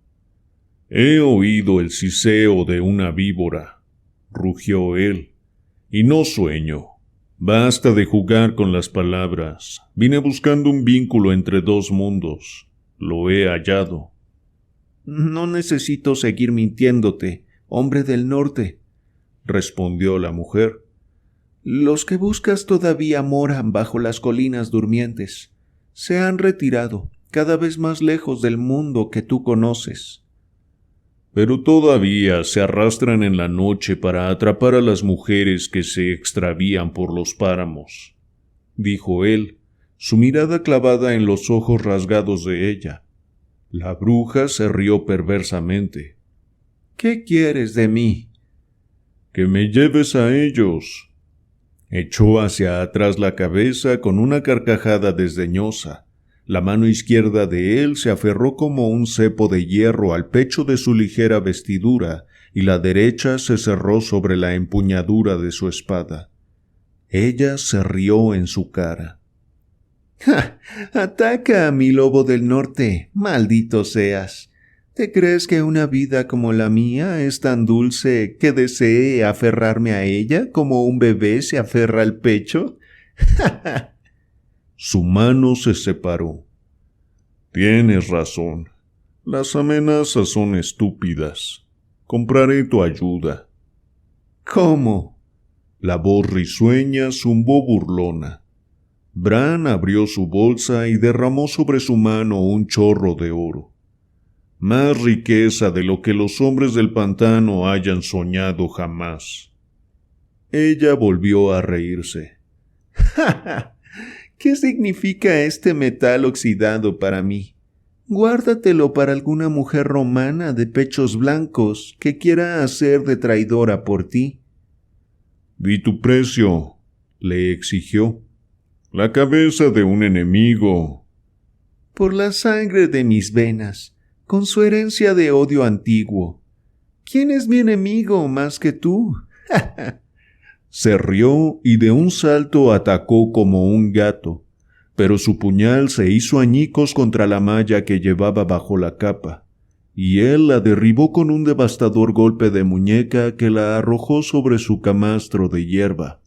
«He oído el siseo de una víbora», rugió él, «y no sueño. Basta de jugar con las palabras. Vine buscando un vínculo entre dos mundos. Lo he hallado». «No necesito seguir mintiéndote, hombre del norte», respondió la mujer. «Los que buscas todavía moran bajo las colinas durmientes. Se han retirado, cada vez más lejos del mundo que tú conoces». «Pero todavía se arrastran en la noche para atrapar a las mujeres que se extravían por los páramos», dijo él, su mirada clavada en los ojos rasgados de ella. La bruja se rió perversamente. «¿Qué quieres de mí?» «Que me lleves a ellos». Echó hacia atrás la cabeza con una carcajada desdeñosa. La mano izquierda de él se aferró como un cepo de hierro al pecho de su ligera vestidura y la derecha se cerró sobre la empuñadura de su espada. Ella se rió en su cara. «¡Ja! ¡Ataca a mi lobo del norte! ¡Maldito seas! ¿Te crees que una vida como la mía es tan dulce que desee aferrarme a ella como un bebé se aferra al pecho? ¡Ja, ja!». Su mano se separó. «Tienes razón. Las amenazas son estúpidas», Compraré tu ayuda. ¿Cómo? La voz risueña zumbó burlona. Bran abrió su bolsa y derramó sobre su mano un chorro de oro. Más riqueza de lo que los hombres del pantano hayan soñado jamás. Ella volvió a reírse. ¿Qué significa este metal oxidado para mí? Guárdatelo para alguna mujer romana de pechos blancos que quiera hacer de traidora por ti. «Di tu precio», le exigió. «La cabeza de un enemigo». Por la sangre de mis venas, con su herencia de odio antiguo. ¿Quién es mi enemigo más que tú? Se rió y de un salto atacó como un gato, pero su puñal se hizo añicos contra la malla que llevaba bajo la capa, y él la derribó con un devastador golpe de muñeca que la arrojó sobre su camastro de hierba.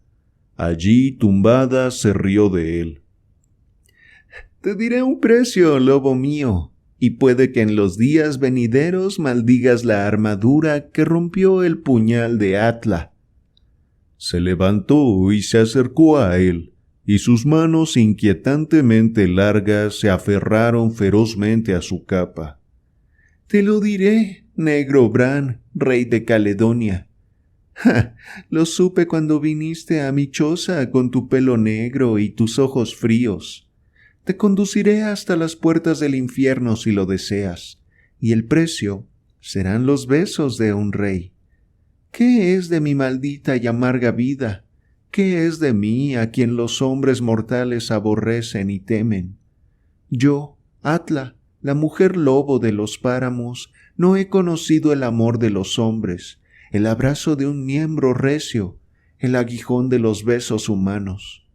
Allí, tumbada, se rió de él. Te diré un precio, lobo mío, y puede que en los días venideros maldigas la armadura que rompió el puñal de Atla. Se levantó y se acercó a él, y sus manos inquietantemente largas se aferraron ferozmente a su capa. Te lo diré, negro Bran, rey de Caledonia. Lo supe cuando viniste a mi choza con tu pelo negro y tus ojos fríos. Te conduciré hasta las puertas del infierno si lo deseas, y el precio serán los besos de un rey. ¿Qué es de mi maldita y amarga vida? ¿Qué es de mí a quien los hombres mortales aborrecen y temen? Yo, Atla, la mujer lobo de los páramos, no he conocido el amor de los hombres, el abrazo de un miembro recio, el aguijón de los besos humanos.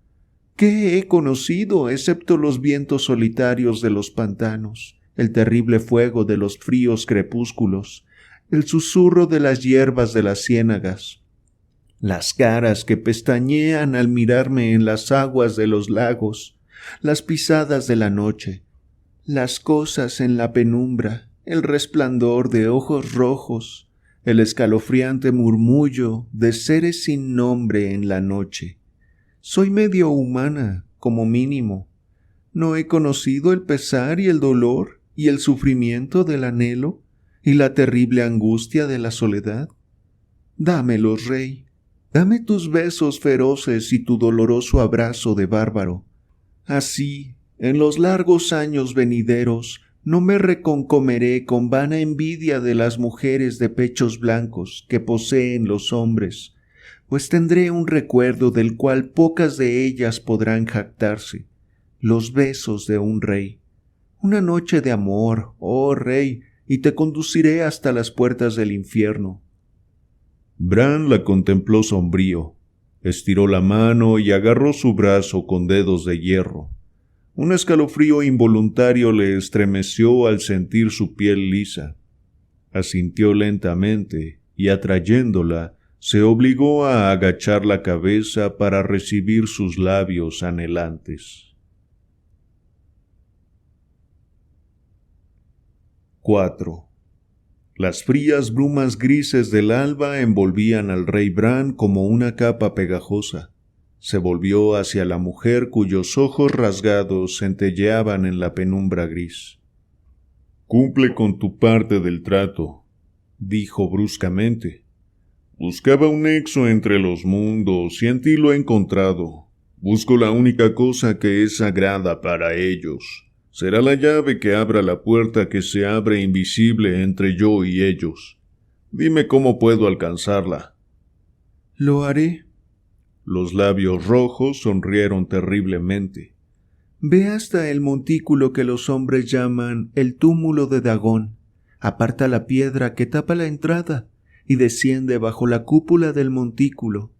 ¿Qué he conocido excepto los vientos solitarios de los pantanos, el terrible fuego de los fríos crepúsculos, el susurro de las hierbas de las ciénagas, las caras que pestañean al mirarme en las aguas de los lagos, las pisadas de la noche, las cosas en la penumbra, el resplandor de ojos rojos, el escalofriante murmullo de seres sin nombre en la noche? Soy medio humana, como mínimo. ¿No he conocido el pesar y el dolor y el sufrimiento del anhelo y la terrible angustia de la soledad? Dámelos, rey. Dame tus besos feroces y tu doloroso abrazo de bárbaro. Así, en los largos años venideros, no me reconcomeré con vana envidia de las mujeres de pechos blancos que poseen los hombres, pues tendré un recuerdo del cual pocas de ellas podrán jactarse, los besos de un rey. Una noche de amor, oh rey, y te conduciré hasta las puertas del infierno. Bran la contempló sombrío, estiró la mano y agarró su brazo con dedos de hierro. Un escalofrío involuntario le estremeció al sentir su piel lisa. Asintió lentamente y, atrayéndola, se obligó a agachar la cabeza para recibir sus labios anhelantes. 4. Las frías brumas grises del alba envolvían al rey Bran como una capa pegajosa. Se volvió hacia la mujer cuyos ojos rasgados centelleaban en la penumbra gris. «Cumple con tu parte del trato», dijo bruscamente. «Buscaba un nexo entre los mundos y en ti lo he encontrado. Busco la única cosa que es sagrada para ellos. Será la llave que abra la puerta que se abre invisible entre yo y ellos. Dime cómo puedo alcanzarla». «Lo haré». Los labios rojos sonrieron terriblemente. «Ve hasta el montículo que los hombres llaman el túmulo de Dagón. Aparta la piedra que tapa la entrada y desciende bajo la cúpula del montículo.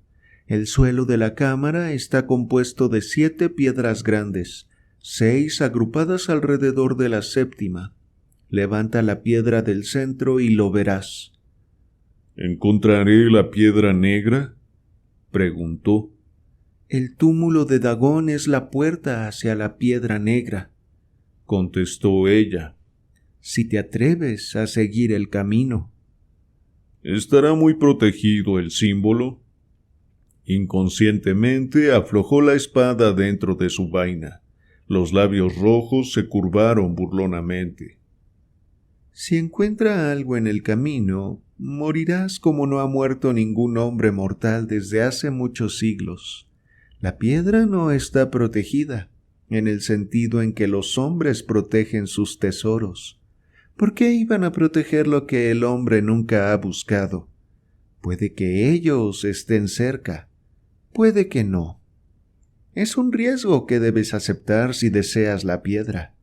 El suelo de la cámara está compuesto de 7 piedras grandes, 6 agrupadas alrededor de la séptima. Levanta la piedra del centro y lo verás». «¿Encontraré la piedra negra?», preguntó. «El túmulo de Dagón es la puerta hacia la piedra negra», contestó ella, «si te atreves a seguir el camino». ¿Estará muy protegido el símbolo? Inconscientemente aflojó la espada dentro de su vaina. Los labios rojos se curvaron burlonamente. Si encuentra algo en el camino, morirás como no ha muerto ningún hombre mortal desde hace muchos siglos. La piedra no está protegida, en el sentido en que los hombres protegen sus tesoros. ¿Por qué iban a proteger lo que el hombre nunca ha buscado? Puede que ellos estén cerca, puede que no. Es un riesgo que debes aceptar si deseas la piedra.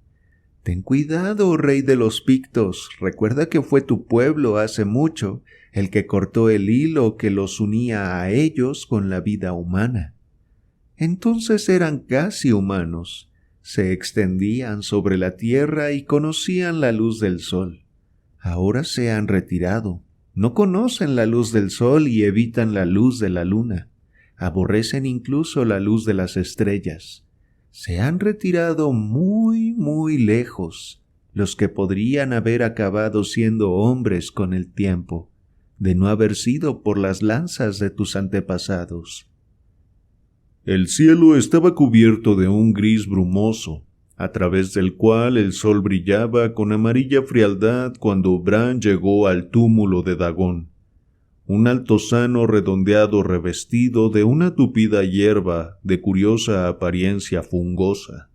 Ten cuidado, rey de los Pictos, recuerda que fue tu pueblo hace mucho el que cortó el hilo que los unía a ellos con la vida humana. Entonces eran casi humanos, se extendían sobre la tierra y conocían la luz del sol. Ahora se han retirado, no conocen la luz del sol y evitan la luz de la luna, aborrecen incluso la luz de las estrellas. Se han retirado muy, muy lejos, los que podrían haber acabado siendo hombres con el tiempo, de no haber sido por las lanzas de tus antepasados. El cielo estaba cubierto de un gris brumoso, a través del cual el sol brillaba con amarilla frialdad cuando Bran llegó al túmulo de Dagón, un altozano redondeado revestido de una tupida hierba de curiosa apariencia fungosa.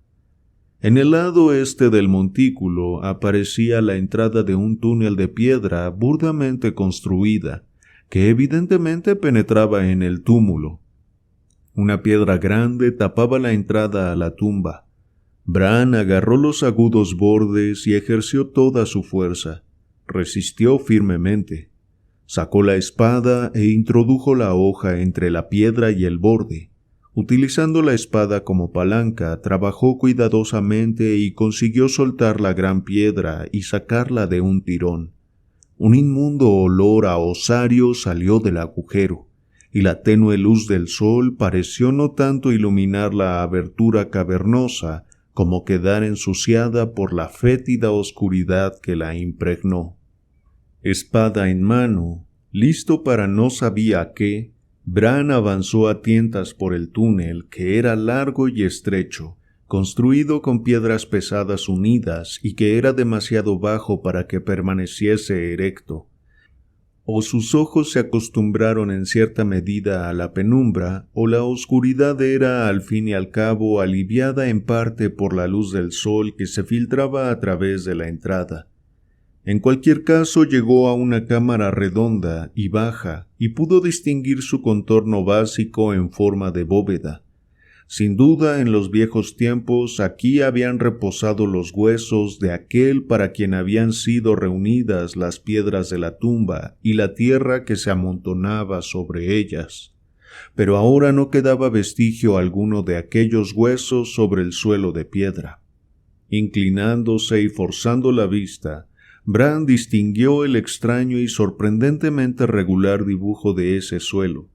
En el lado este del montículo aparecía la entrada de un túnel de piedra burdamente construida, que evidentemente penetraba en el túmulo. Una piedra grande tapaba la entrada a la tumba. Bran agarró los agudos bordes y ejerció toda su fuerza. Resistió firmemente. Sacó la espada e introdujo la hoja entre la piedra y el borde. Utilizando la espada como palanca, trabajó cuidadosamente y consiguió soltar la gran piedra y sacarla de un tirón. Un inmundo olor a osario salió del agujero, y la tenue luz del sol pareció no tanto iluminar la abertura cavernosa como quedar ensuciada por la fétida oscuridad que la impregnó. Espada en mano, listo para no sabía qué, Bran avanzó a tientas por el túnel, que era largo y estrecho, construido con piedras pesadas unidas y que era demasiado bajo para que permaneciese erecto. O sus ojos se acostumbraron en cierta medida a la penumbra, o la oscuridad era al fin y al cabo aliviada en parte por la luz del sol que se filtraba a través de la entrada. En cualquier caso llegó a una cámara redonda y baja y pudo distinguir su contorno básico en forma de bóveda. Sin duda, en los viejos tiempos aquí habían reposado los huesos de aquel para quien habían sido reunidas las piedras de la tumba y la tierra que se amontonaba sobre ellas. Pero ahora no quedaba vestigio alguno de aquellos huesos sobre el suelo de piedra. Inclinándose y forzando la vista, Bran distinguió el extraño y sorprendentemente regular dibujo de ese suelo.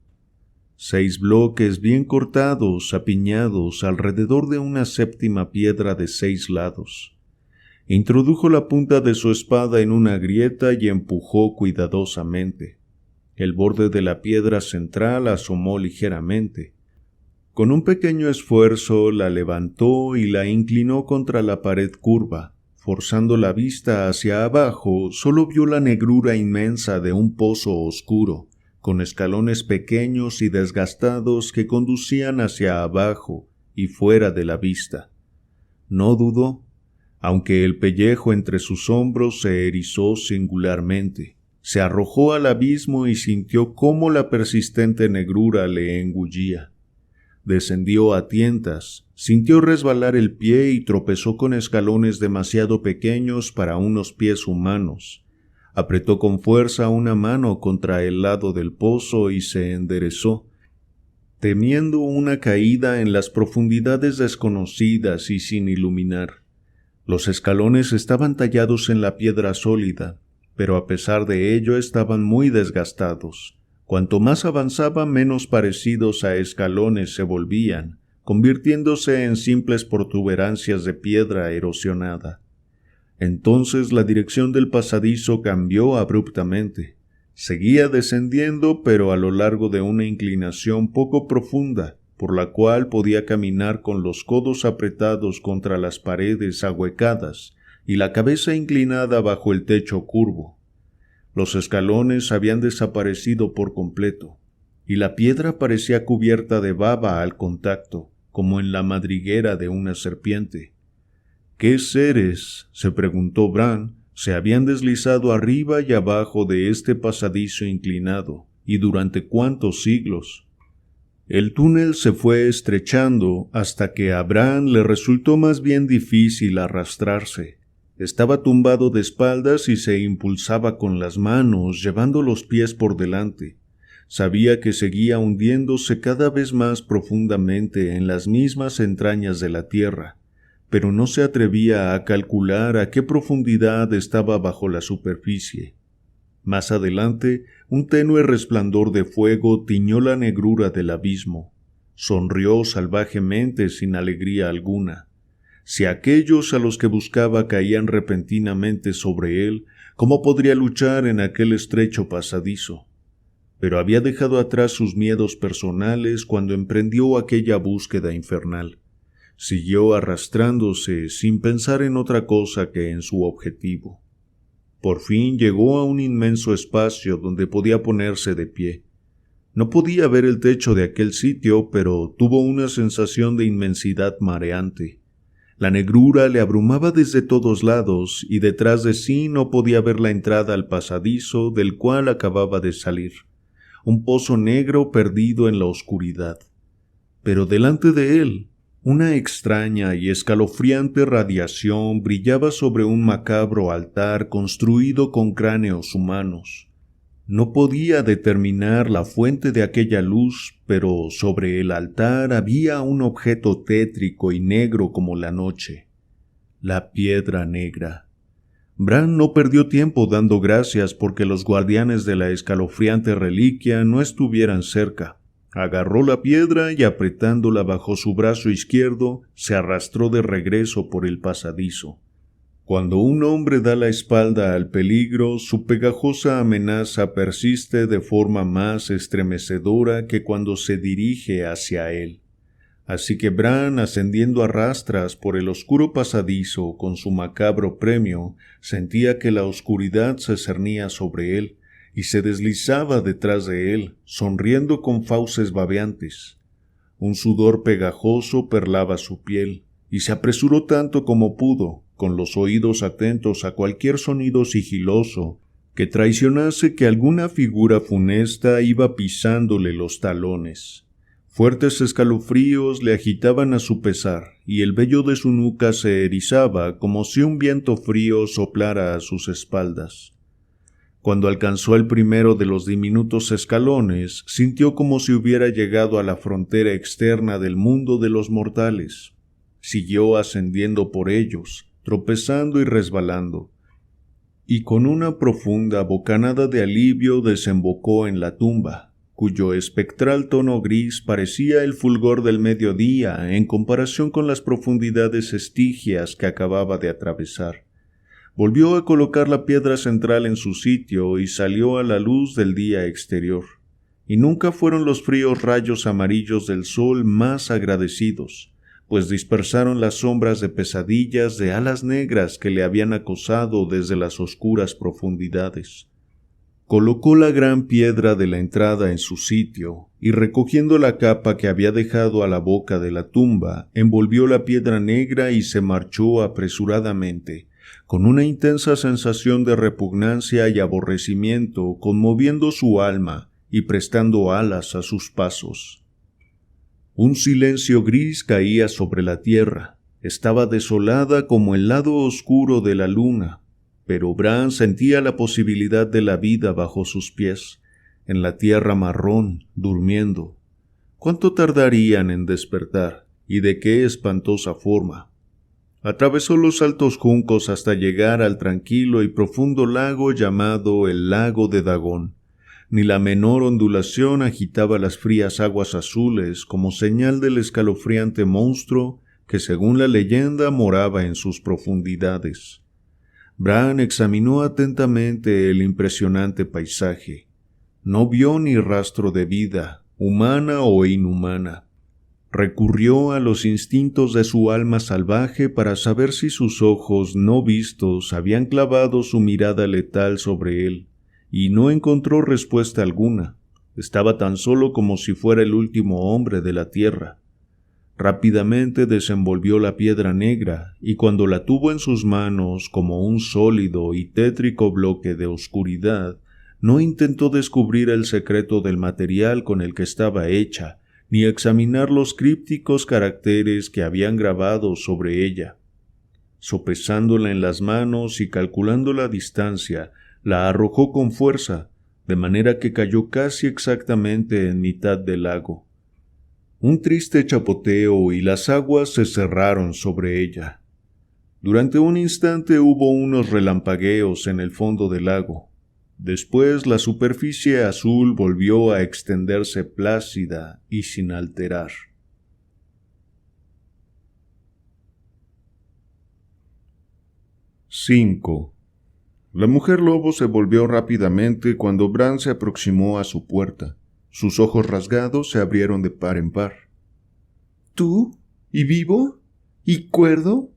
6 bloques bien cortados, apiñados alrededor de una séptima piedra de 6 lados. Introdujo la punta de su espada en una grieta y empujó cuidadosamente. El borde de la piedra central asomó ligeramente. Con un pequeño esfuerzo la levantó y la inclinó contra la pared curva. Forzando la vista hacia abajo, solo vio la negrura inmensa de un pozo oscuro, con escalones pequeños y desgastados que conducían hacia abajo y fuera de la vista. No dudó, aunque el pellejo entre sus hombros se erizó singularmente. Se arrojó al abismo y sintió cómo la persistente negrura le engullía. Descendió a tientas, sintió resbalar el pie y tropezó con escalones demasiado pequeños para unos pies humanos. Apretó con fuerza una mano contra el lado del pozo y se enderezó, temiendo una caída en las profundidades desconocidas y sin iluminar. Los escalones estaban tallados en la piedra sólida, pero a pesar de ello estaban muy desgastados. Cuanto más avanzaba, menos parecidos a escalones se volvían, convirtiéndose en simples protuberancias de piedra erosionada. Entonces la dirección del pasadizo cambió abruptamente. Seguía descendiendo, pero a lo largo de una inclinación poco profunda, por la cual podía caminar con los codos apretados contra las paredes ahuecadas y la cabeza inclinada bajo el techo curvo. Los escalones habían desaparecido por completo, y la piedra parecía cubierta de baba al contacto, como en la madriguera de una serpiente. ¿Qué seres, se preguntó Bran, se habían deslizado arriba y abajo de este pasadizo inclinado, y durante cuántos siglos? El túnel se fue estrechando hasta que a Bran le resultó más bien difícil arrastrarse. Estaba tumbado de espaldas y se impulsaba con las manos, llevando los pies por delante. Sabía que seguía hundiéndose cada vez más profundamente en las mismas entrañas de la tierra, pero no se atrevía a calcular a qué profundidad estaba bajo la superficie. Más adelante, un tenue resplandor de fuego tiñó la negrura del abismo. Sonrió salvajemente sin alegría alguna. Si aquellos a los que buscaba caían repentinamente sobre él, ¿cómo podría luchar en aquel estrecho pasadizo? Pero había dejado atrás sus miedos personales cuando emprendió aquella búsqueda infernal. Siguió arrastrándose sin pensar en otra cosa que en su objetivo. Por fin llegó a un inmenso espacio donde podía ponerse de pie. No podía ver el techo de aquel sitio, pero tuvo una sensación de inmensidad mareante. La negrura le abrumaba desde todos lados y detrás de sí no podía ver la entrada al pasadizo del cual acababa de salir. Un pozo negro perdido en la oscuridad. Pero delante de él, una extraña y escalofriante radiación brillaba sobre un macabro altar construido con cráneos humanos. No podía determinar la fuente de aquella luz, pero sobre el altar había un objeto tétrico y negro como la noche. La piedra negra. Bran no perdió tiempo dando gracias porque los guardianes de la escalofriante reliquia no estuvieran cerca. Agarró la piedra y apretándola bajo su brazo izquierdo, se arrastró de regreso por el pasadizo. Cuando un hombre da la espalda al peligro, su pegajosa amenaza persiste de forma más estremecedora que cuando se dirige hacia él. Así que Bran, ascendiendo a rastras por el oscuro pasadizo con su macabro premio, sentía que la oscuridad se cernía sobre él y se deslizaba detrás de él, sonriendo con fauces babeantes. Un sudor pegajoso perlaba su piel, y se apresuró tanto como pudo, con los oídos atentos a cualquier sonido sigiloso que traicionase que alguna figura funesta iba pisándole los talones. Fuertes escalofríos le agitaban a su pesar, y el vello de su nuca se erizaba como si un viento frío soplara a sus espaldas. Cuando alcanzó el primero de los diminutos escalones, sintió como si hubiera llegado a la frontera externa del mundo de los mortales. Siguió ascendiendo por ellos, tropezando y resbalando, y con una profunda bocanada de alivio desembocó en la tumba, cuyo espectral tono gris parecía el fulgor del mediodía en comparación con las profundidades estigias que acababa de atravesar. Volvió a colocar la piedra central en su sitio y salió a la luz del día exterior, y nunca fueron los fríos rayos amarillos del sol más agradecidos, pues dispersaron las sombras de pesadillas de alas negras que le habían acosado desde las oscuras profundidades. Colocó la gran piedra de la entrada en su sitio, y recogiendo la capa que había dejado a la boca de la tumba, envolvió la piedra negra y se marchó apresuradamente, con una intensa sensación de repugnancia y aborrecimiento conmoviendo su alma y prestando alas a sus pasos. Un silencio gris caía sobre la tierra. Estaba desolada como el lado oscuro de la luna, pero Bran sentía la posibilidad de la vida bajo sus pies, en la tierra marrón, durmiendo. ¿Cuánto tardarían en despertar? ¿Y de qué espantosa forma? Atravesó los altos juncos hasta llegar al tranquilo y profundo lago llamado el lago de Dagón. Ni la menor ondulación agitaba las frías aguas azules como señal del escalofriante monstruo que, según la leyenda, moraba en sus profundidades. Bran examinó atentamente el impresionante paisaje. No vio ni rastro de vida, humana o inhumana. Recurrió a los instintos de su alma salvaje para saber si sus ojos no vistos habían clavado su mirada letal sobre él, y no encontró respuesta alguna. Estaba tan solo como si fuera el último hombre de la tierra. Rápidamente desenvolvió la piedra negra, y cuando la tuvo en sus manos como un sólido y tétrico bloque de oscuridad, no intentó descubrir el secreto del material con el que estaba hecha, ni examinar los crípticos caracteres que habían grabado sobre ella. Sopesándola en las manos y calculando la distancia, la arrojó con fuerza, de manera que cayó casi exactamente en mitad del lago. Un triste chapoteo y las aguas se cerraron sobre ella. Durante un instante hubo unos relampagueos en el fondo del lago. Después la superficie azul volvió a extenderse plácida y sin alterar. «5. La mujer lobo se volvió rápidamente cuando Bran se aproximó a su puerta. Sus ojos rasgados se abrieron de par en par. ¿Tú? ¿Y vivo? ¿Y cuerdo?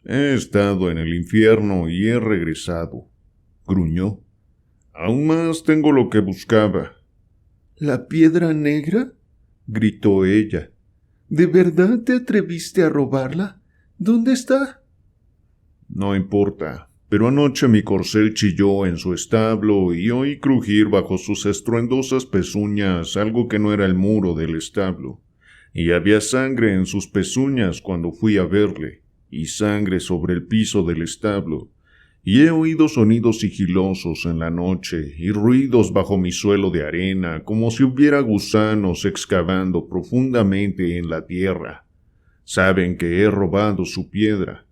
He estado en el infierno y he regresado», gruñó. «Aún más tengo lo que buscaba». ¿La piedra negra?, gritó ella. ¿De verdad te atreviste a robarla? ¿Dónde está? No importa, pero anoche mi corcel chilló en su establo y oí crujir bajo sus estruendosas pezuñas algo que no era el muro del establo, y había sangre en sus pezuñas cuando fui a verle, y sangre sobre el piso del establo, y he oído sonidos sigilosos en la noche y ruidos bajo mi suelo de arena, como si hubiera gusanos excavando profundamente en la tierra. Saben que he robado su piedra.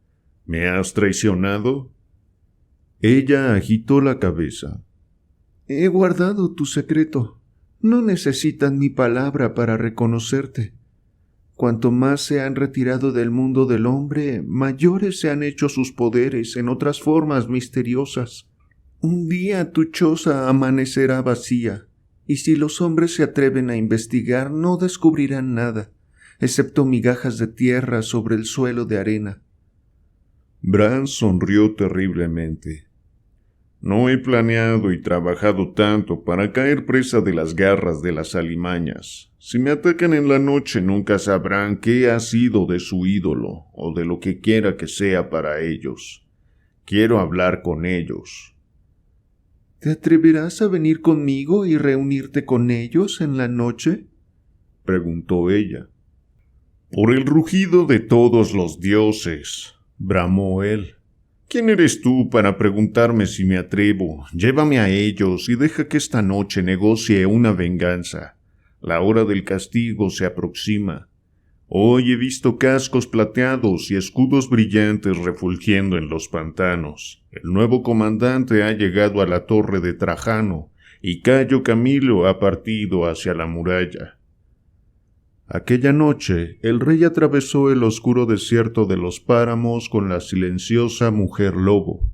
¿Me has traicionado?» Ella agitó la cabeza. He guardado tu secreto. No necesitan mi palabra para reconocerte. Cuanto más se han retirado del mundo del hombre, mayores se han hecho sus poderes en otras formas misteriosas. Un día tu choza amanecerá vacía, y si los hombres se atreven a investigar no descubrirán nada, excepto migajas de tierra sobre el suelo de arena. Bran sonrió terriblemente. No he planeado y trabajado tanto para caer presa de las garras de las alimañas. Si me atacan en la noche nunca sabrán qué ha sido de su ídolo o de lo que quiera que sea para ellos. Quiero hablar con ellos. ¿Te atreverás a venir conmigo y reunirte con ellos en la noche?, preguntó ella. Por el rugido de todos los dioses, bramó él. ¿Quién eres tú para preguntarme si me atrevo? Llévame a ellos y deja que esta noche negocie una venganza. La hora del castigo se aproxima. Hoy he visto cascos plateados y escudos brillantes refulgiendo en los pantanos. El nuevo comandante ha llegado a la torre de Trajano y Cayo Camilo ha partido hacia la muralla. Aquella noche, el rey atravesó el oscuro desierto de los páramos con la silenciosa mujer lobo.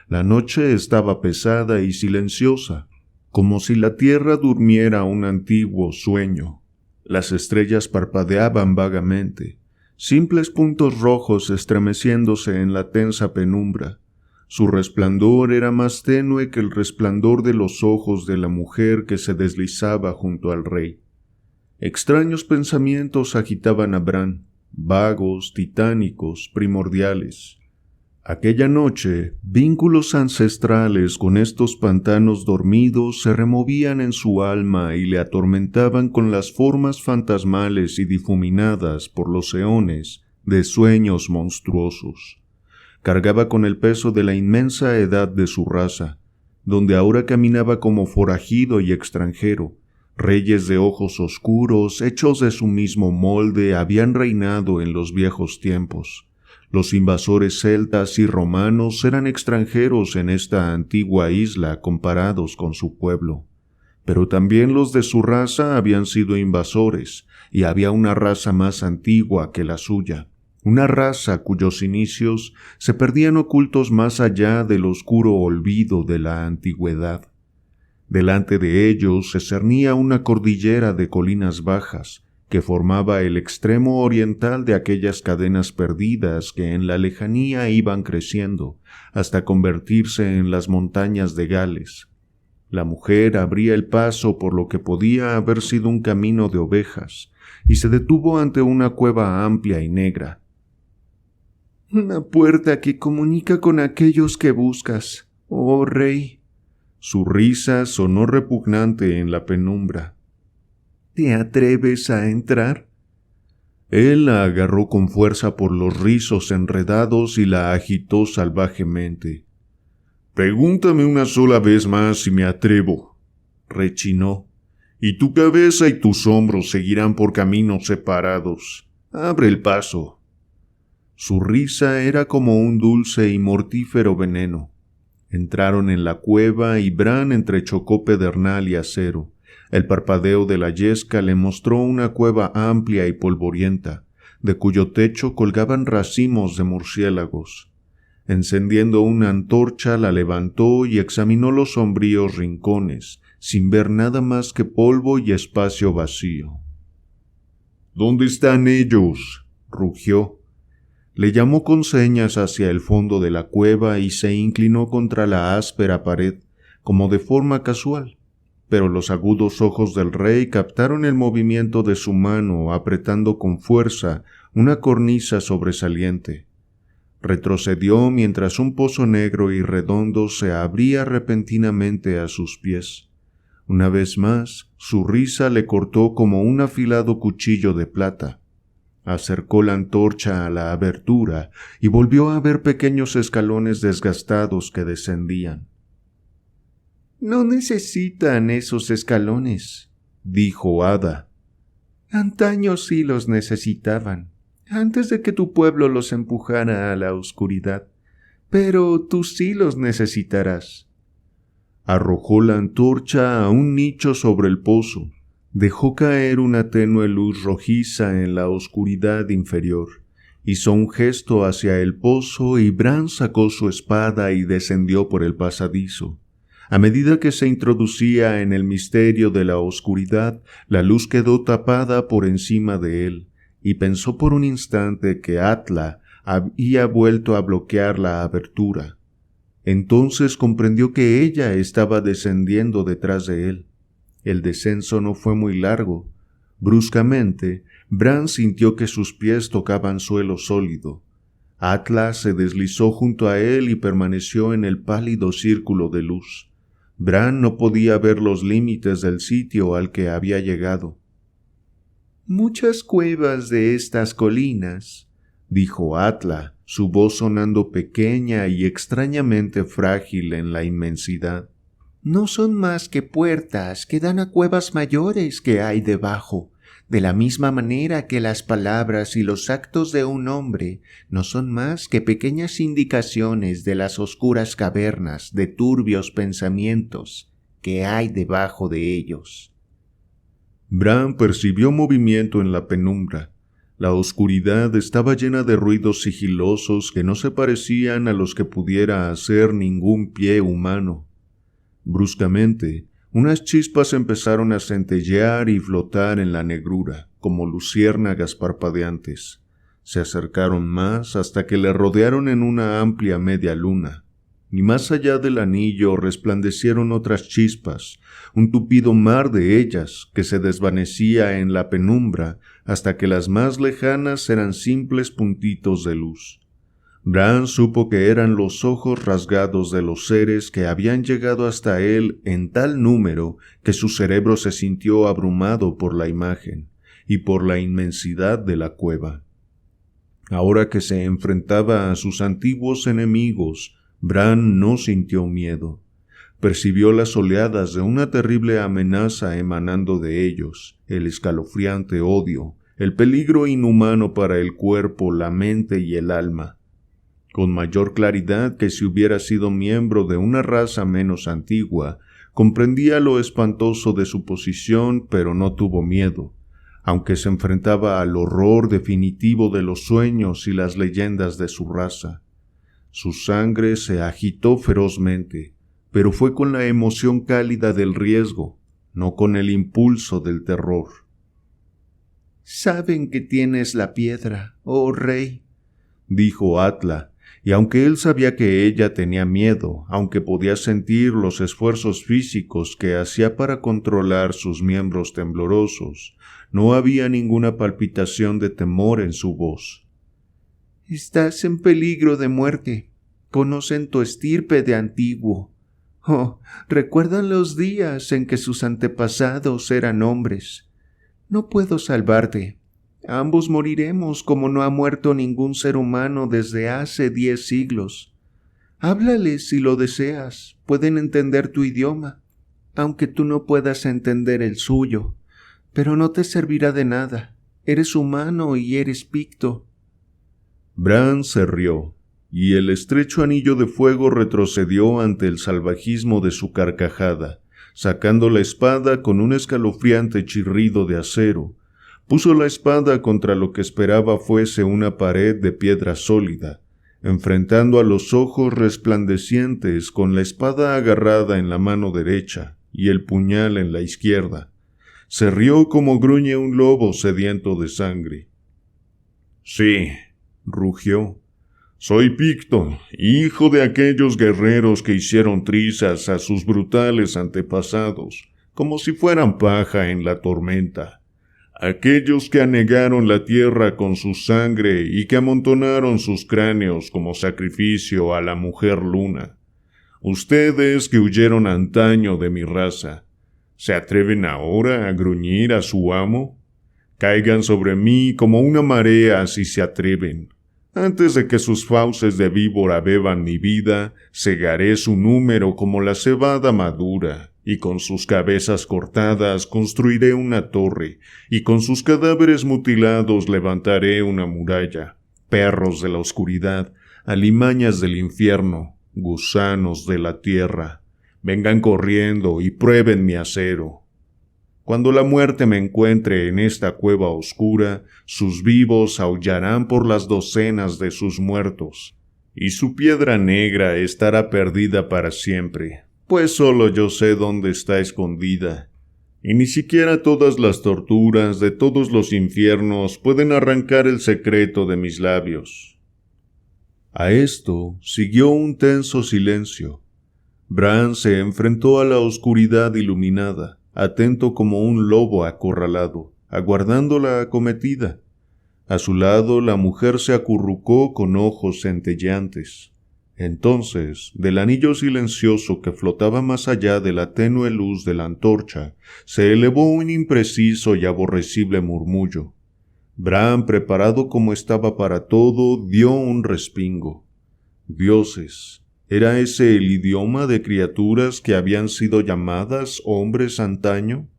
La noche estaba pesada y silenciosa, como si la tierra durmiera un antiguo sueño. Las estrellas parpadeaban vagamente, simples puntos rojos estremeciéndose en la tensa penumbra. Su resplandor era más tenue que el resplandor de los ojos de la mujer que se deslizaba junto al rey. Extraños pensamientos agitaban a Bran, vagos, titánicos, primordiales. Aquella noche, vínculos ancestrales con estos pantanos dormidos se removían en su alma y le atormentaban con las formas fantasmales y difuminadas por los eones de sueños monstruosos. Cargaba con el peso de la inmensa edad de su raza, donde ahora caminaba como forajido y extranjero. Reyes de ojos oscuros, hechos de su mismo molde, habían reinado en los viejos tiempos. Los invasores celtas y romanos eran extranjeros en esta antigua isla comparados con su pueblo. Pero también los de su raza habían sido invasores, y había una raza más antigua que la suya. una raza cuyos inicios se perdían ocultos más allá del oscuro olvido de la antigüedad. Delante de ellos se cernía una cordillera de colinas bajas, que formaba el extremo oriental de aquellas cadenas perdidas que en la lejanía iban creciendo, hasta convertirse en las montañas de Gales. La mujer abría el paso por lo que podía haber sido un camino de ovejas, y se detuvo ante una cueva amplia y negra. «Una puerta que comunica con aquellos que buscas, oh rey». Su risa sonó repugnante en la penumbra. «¿Te atreves a entrar?» Él la agarró con fuerza por los rizos enredados y la agitó salvajemente. «Pregúntame una sola vez más si me atrevo», rechinó, «y tu cabeza y tus hombros seguirán por caminos separados. Abre el paso». Su risa era como un dulce y mortífero veneno. Entraron en la cueva y Bran entrechocó pedernal y acero. El parpadeo de la yesca le mostró una cueva amplia y polvorienta, de cuyo techo colgaban racimos de murciélagos. Encendiendo una antorcha, la levantó y examinó los sombríos rincones, sin ver nada más que polvo y espacio vacío. «¿Dónde están ellos?», rugió. Le llamó con señas hacia el fondo de la cueva y se inclinó contra la áspera pared, como de forma casual. Pero los agudos ojos del rey captaron el movimiento de su mano apretando con fuerza una cornisa sobresaliente. Retrocedió mientras un pozo negro y redondo se abría repentinamente a sus pies. Una vez más, su risa le cortó como un afilado cuchillo de plata. Acercó la antorcha a la abertura y volvió a ver pequeños escalones desgastados que descendían. «No necesitan esos escalones», dijo Ada. «Antaño sí los necesitaban, antes de que tu pueblo los empujara a la oscuridad, pero tú sí los necesitarás». Arrojó la antorcha a un nicho sobre el pozo. Dejó caer una tenue luz rojiza en la oscuridad inferior. Hizo un gesto hacia el pozo y Bran sacó su espada y descendió por el pasadizo. A medida que se introducía en el misterio de la oscuridad, la luz quedó tapada por encima de él, y pensó por un instante que Atla había vuelto a bloquear la abertura. Entonces comprendió que ella estaba descendiendo detrás de él. El descenso no fue muy largo. Bruscamente, Bran sintió que sus pies tocaban suelo sólido. Atla se deslizó junto a él y permaneció en el pálido círculo de luz. Bran no podía ver los límites del sitio al que había llegado. «Muchas cuevas de estas colinas», dijo Atla, su voz sonando pequeña y extrañamente frágil en la inmensidad, «no son más que puertas que dan a cuevas mayores que hay debajo, de la misma manera que las palabras y los actos de un hombre no son más que pequeñas indicaciones de las oscuras cavernas de turbios pensamientos que hay debajo de ellos». Bran percibió movimiento en la penumbra. La oscuridad estaba llena de ruidos sigilosos que no se parecían a los que pudiera hacer ningún pie humano. Bruscamente, unas chispas empezaron a centellear y flotar en la negrura, como luciérnagas parpadeantes. Se acercaron más hasta que le rodearon en una amplia media luna. Y más allá del anillo resplandecieron otras chispas, un tupido mar de ellas que se desvanecía en la penumbra hasta que las más lejanas eran simples puntitos de luz. Bran supo que eran los ojos rasgados de los seres que habían llegado hasta él en tal número que su cerebro se sintió abrumado por la imagen y por la inmensidad de la cueva. Ahora que se enfrentaba a sus antiguos enemigos, Bran no sintió miedo. Percibió las oleadas de una terrible amenaza emanando de ellos, el escalofriante odio, el peligro inhumano para el cuerpo, la mente y el alma. Con mayor claridad que si hubiera sido miembro de una raza menos antigua, comprendía lo espantoso de su posición, pero no tuvo miedo. aunque se enfrentaba al horror definitivo de los sueños y las leyendas de su raza. Su sangre se agitó ferozmente, pero fue con la emoción cálida del riesgo, no con el impulso del terror. «Saben que tienes la piedra, oh rey», dijo Atla, y aunque él sabía que ella tenía miedo, aunque podía sentir los esfuerzos físicos que hacía para controlar sus miembros temblorosos, no había ninguna palpitación de temor en su voz. «Estás en peligro de muerte. Conocen tu estirpe de antiguo. Oh, recuerdan los días en que sus antepasados eran hombres. No puedo salvarte. Ambos moriremos como no ha muerto ningún ser humano desde hace 10 siglos. Háblales si lo deseas. Pueden entender tu idioma, aunque tú no puedas entender el suyo. Pero no te servirá de nada. Eres humano y eres picto». Bran se rió, y el estrecho anillo de fuego retrocedió ante el salvajismo de su carcajada, sacando la espada con un escalofriante chirrido de acero. Puso la espada contra lo que esperaba fuese una pared de piedra sólida, enfrentando a los ojos resplandecientes con la espada agarrada en la mano derecha y el puñal en la izquierda. Se rió como gruñe un lobo sediento de sangre. «Sí», rugió, «soy Picto, hijo de aquellos guerreros que hicieron trizas a sus brutales antepasados, como si fueran paja en la tormenta. Aquellos que anegaron la tierra con su sangre y que amontonaron sus cráneos como sacrificio a la mujer luna. Ustedes que huyeron antaño de mi raza, ¿se atreven ahora a gruñir a su amo? Caigan sobre mí como una marea si se atreven. Antes de que sus fauces de víbora beban mi vida, segaré su número como la cebada madura, y con sus cabezas cortadas construiré una torre, y con sus cadáveres mutilados levantaré una muralla. Perros de la oscuridad, alimañas del infierno, gusanos de la tierra, vengan corriendo y prueben mi acero. Cuando la muerte me encuentre en esta cueva oscura, sus vivos aullarán por las docenas de sus muertos, y su piedra negra estará perdida para siempre, pues solo yo sé dónde está escondida, y ni siquiera todas las torturas de todos los infiernos pueden arrancar el secreto de mis labios». A esto siguió un tenso silencio. Bran se enfrentó a la oscuridad iluminada, atento como un lobo acorralado, aguardando la acometida. A su lado la mujer se acurrucó con ojos centelleantes. Entonces, del anillo silencioso que flotaba más allá de la tenue luz de la antorcha, se elevó un impreciso y aborrecible murmullo. Bran, preparado como estaba para todo, dio un respingo. Dioses, ¿era ese el idioma de criaturas que habían sido llamadas hombres antaño?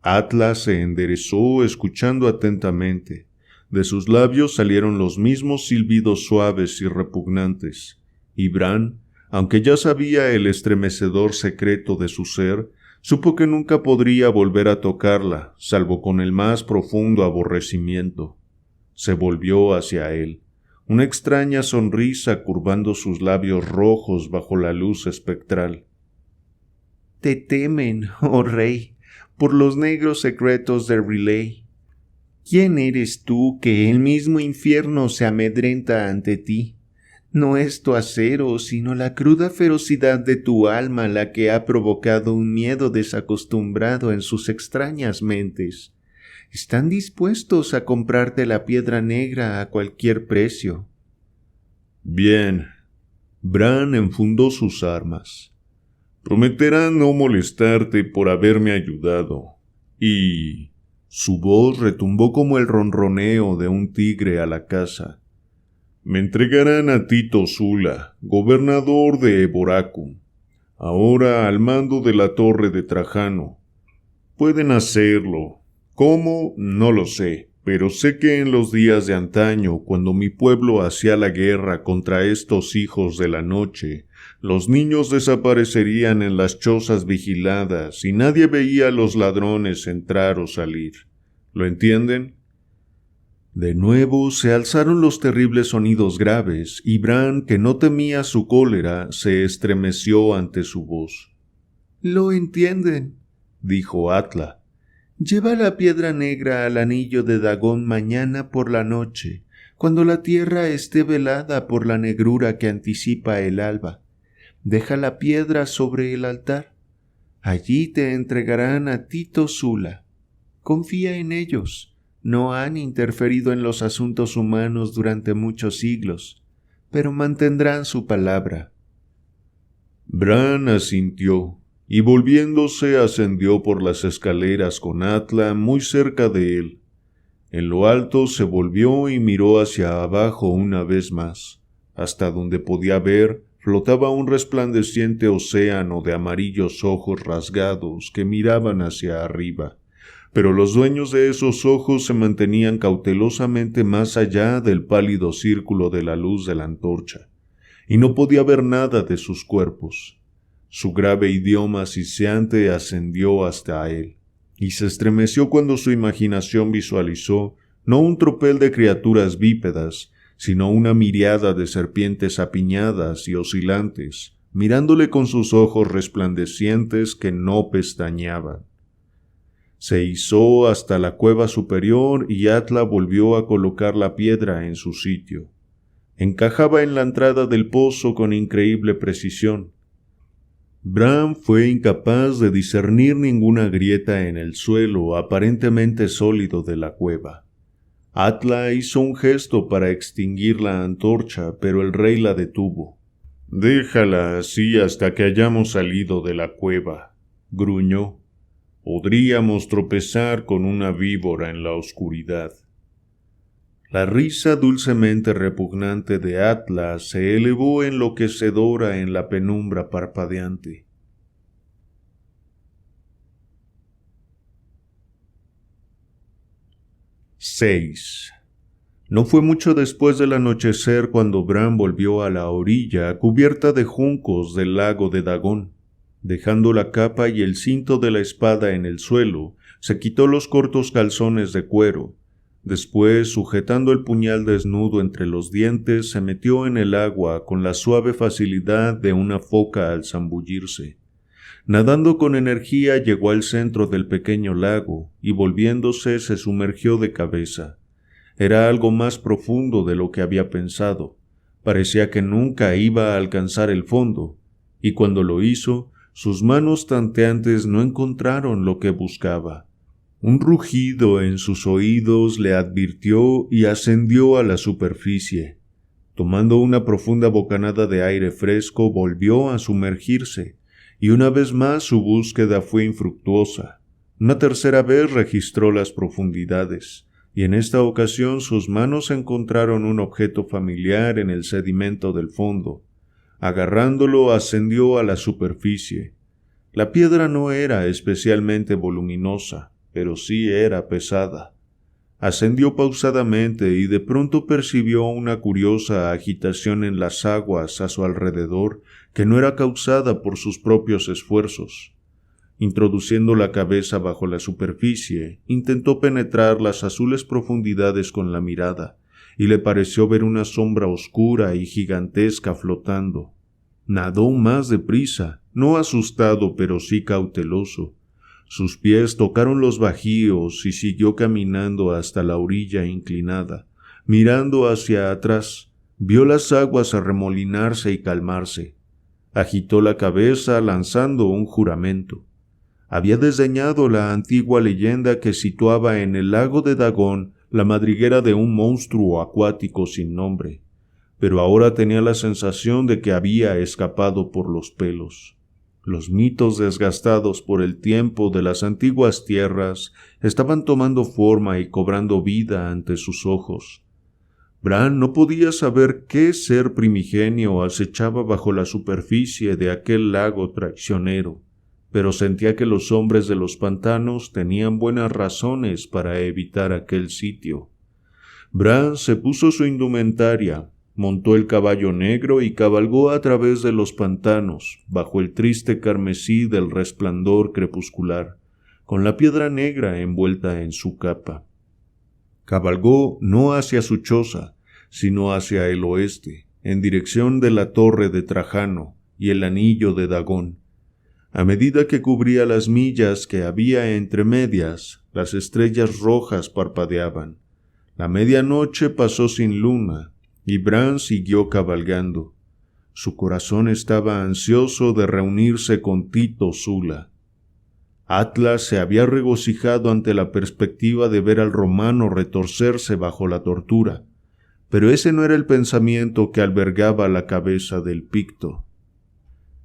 Atla se enderezó escuchando atentamente. De sus labios salieron los mismos silbidos suaves y repugnantes, y Bran, aunque ya sabía el estremecedor secreto de su ser, supo que nunca podría volver a tocarla, salvo con el más profundo aborrecimiento. Se volvió hacia él, una extraña sonrisa curvando sus labios rojos bajo la luz espectral. «Te temen, oh rey, por los negros secretos de R'lyeh. ¿Quién eres tú que el mismo infierno se amedrenta ante ti? No es tu acero, sino la cruda ferocidad de tu alma la que ha provocado un miedo desacostumbrado en sus extrañas mentes. Están dispuestos a comprarte la piedra negra a cualquier precio». Bien. Bran enfundó sus armas. Prometerá no molestarte por haberme ayudado. Y su voz retumbó como el ronroneo de un tigre a la caza. Me entregarán a Tito Zula, gobernador de Eboracum, ahora al mando de la torre de Trajano. Pueden hacerlo. ¿Cómo? No lo sé, pero sé que en los días de antaño, cuando mi pueblo hacía la guerra contra estos hijos de la noche, los niños desaparecerían en las chozas vigiladas y nadie veía a los ladrones entrar o salir. ¿Lo entienden? De nuevo se alzaron los terribles sonidos graves, y Bran, que no temía su cólera, se estremeció ante su voz. «Lo entienden», dijo Atla. «Lleva la piedra negra al anillo de Dagón mañana por la noche, cuando la tierra esté velada por la negrura que anticipa el alba. Deja la piedra sobre el altar. Allí te entregarán a Tito Sula. Confía en ellos. No han interferido en los asuntos humanos durante muchos siglos, pero mantendrán su palabra». Bran asintió, y volviéndose ascendió por las escaleras con Atla muy cerca de él. En lo alto se volvió y miró hacia abajo una vez más. Hasta donde podía ver, flotaba un resplandeciente océano de amarillos ojos rasgados que miraban hacia arriba. Pero los dueños de esos ojos se mantenían cautelosamente más allá del pálido círculo de la luz de la antorcha, y no podía ver nada de sus cuerpos. Su grave idioma siseante ascendió hasta él, y se estremeció cuando su imaginación visualizó no un tropel de criaturas bípedas, sino una miríada de serpientes apiñadas y oscilantes, mirándole con sus ojos resplandecientes que no pestañeaban. Se izó hasta la cueva superior y Atla volvió a colocar la piedra en su sitio. Encajaba en la entrada del pozo con increíble precisión. Bran fue incapaz de discernir ninguna grieta en el suelo aparentemente sólido de la cueva. Atla hizo un gesto para extinguir la antorcha, pero el rey la detuvo. «Déjala así hasta que hayamos salido de la cueva», gruñó. «Podríamos tropezar con una víbora en la oscuridad». La risa dulcemente repugnante de Atla se elevó enloquecedora en la penumbra parpadeante. 6. No fue mucho después del anochecer cuando Bran volvió a la orilla cubierta de juncos del lago de Dagón. Dejando la capa y el cinto de la espada en el suelo, se quitó los cortos calzones de cuero. Después, sujetando el puñal desnudo entre los dientes, se metió en el agua con la suave facilidad de una foca al zambullirse. Nadando con energía llegó al centro del pequeño lago y volviéndose se sumergió de cabeza. Era algo más profundo de lo que había pensado. Parecía que nunca iba a alcanzar el fondo, y cuando lo hizo, sus manos tanteantes no encontraron lo que buscaba. Un rugido en sus oídos le advirtió y ascendió a la superficie. Tomando una profunda bocanada de aire fresco, volvió a sumergirse, y una vez más su búsqueda fue infructuosa. Una tercera vez registró las profundidades, y en esta ocasión sus manos encontraron un objeto familiar en el sedimento del fondo. Agarrándolo, ascendió a la superficie. La piedra no era especialmente voluminosa, pero sí era pesada. Ascendió pausadamente y de pronto percibió una curiosa agitación en las aguas a su alrededor que no era causada por sus propios esfuerzos. Introduciendo la cabeza bajo la superficie, intentó penetrar las azules profundidades con la mirada, y le pareció ver una sombra oscura y gigantesca flotando. Nadó más deprisa, no asustado pero sí cauteloso. Sus pies tocaron los bajíos y siguió caminando hasta la orilla inclinada. Mirando hacia atrás, vio las aguas arremolinarse y calmarse. Agitó la cabeza lanzando un juramento. Había desdeñado la antigua leyenda que situaba en el lago de Dagón la madriguera de un monstruo acuático sin nombre, pero ahora tenía la sensación de que había escapado por los pelos. Los mitos desgastados por el tiempo de las antiguas tierras estaban tomando forma y cobrando vida ante sus ojos. Bran no podía saber qué ser primigenio acechaba bajo la superficie de aquel lago traicionero, pero sentía que los hombres de los pantanos tenían buenas razones para evitar aquel sitio. Bran se puso su indumentaria, montó el caballo negro y cabalgó a través de los pantanos, bajo el triste carmesí del resplandor crepuscular, con la piedra negra envuelta en su capa. Cabalgó no hacia su choza, sino hacia el oeste, en dirección de la torre de Trajano y el anillo de Dagón. A medida que cubría las millas que había entre medias, las estrellas rojas parpadeaban. La medianoche pasó sin luna, y Bran siguió cabalgando. Su corazón estaba ansioso de reunirse con Tito Sula. Atlas se había regocijado ante la perspectiva de ver al romano retorcerse bajo la tortura, pero ese no era el pensamiento que albergaba la cabeza del Picto.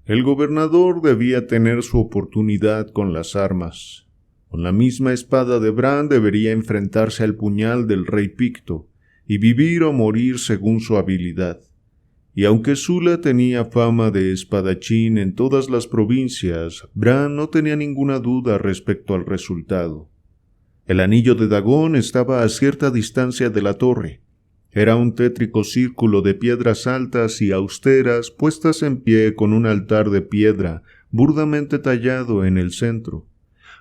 El gobernador debía tener su oportunidad con las armas. Con la misma espada de Bran debería enfrentarse al puñal del rey Picto y vivir o morir según su habilidad. Y aunque Sula tenía fama de espadachín en todas las provincias, Bran no tenía ninguna duda respecto al resultado. El anillo de Dagón estaba a cierta distancia de la torre. Era un tétrico círculo de piedras altas y austeras puestas en pie con un altar de piedra burdamente tallado en el centro.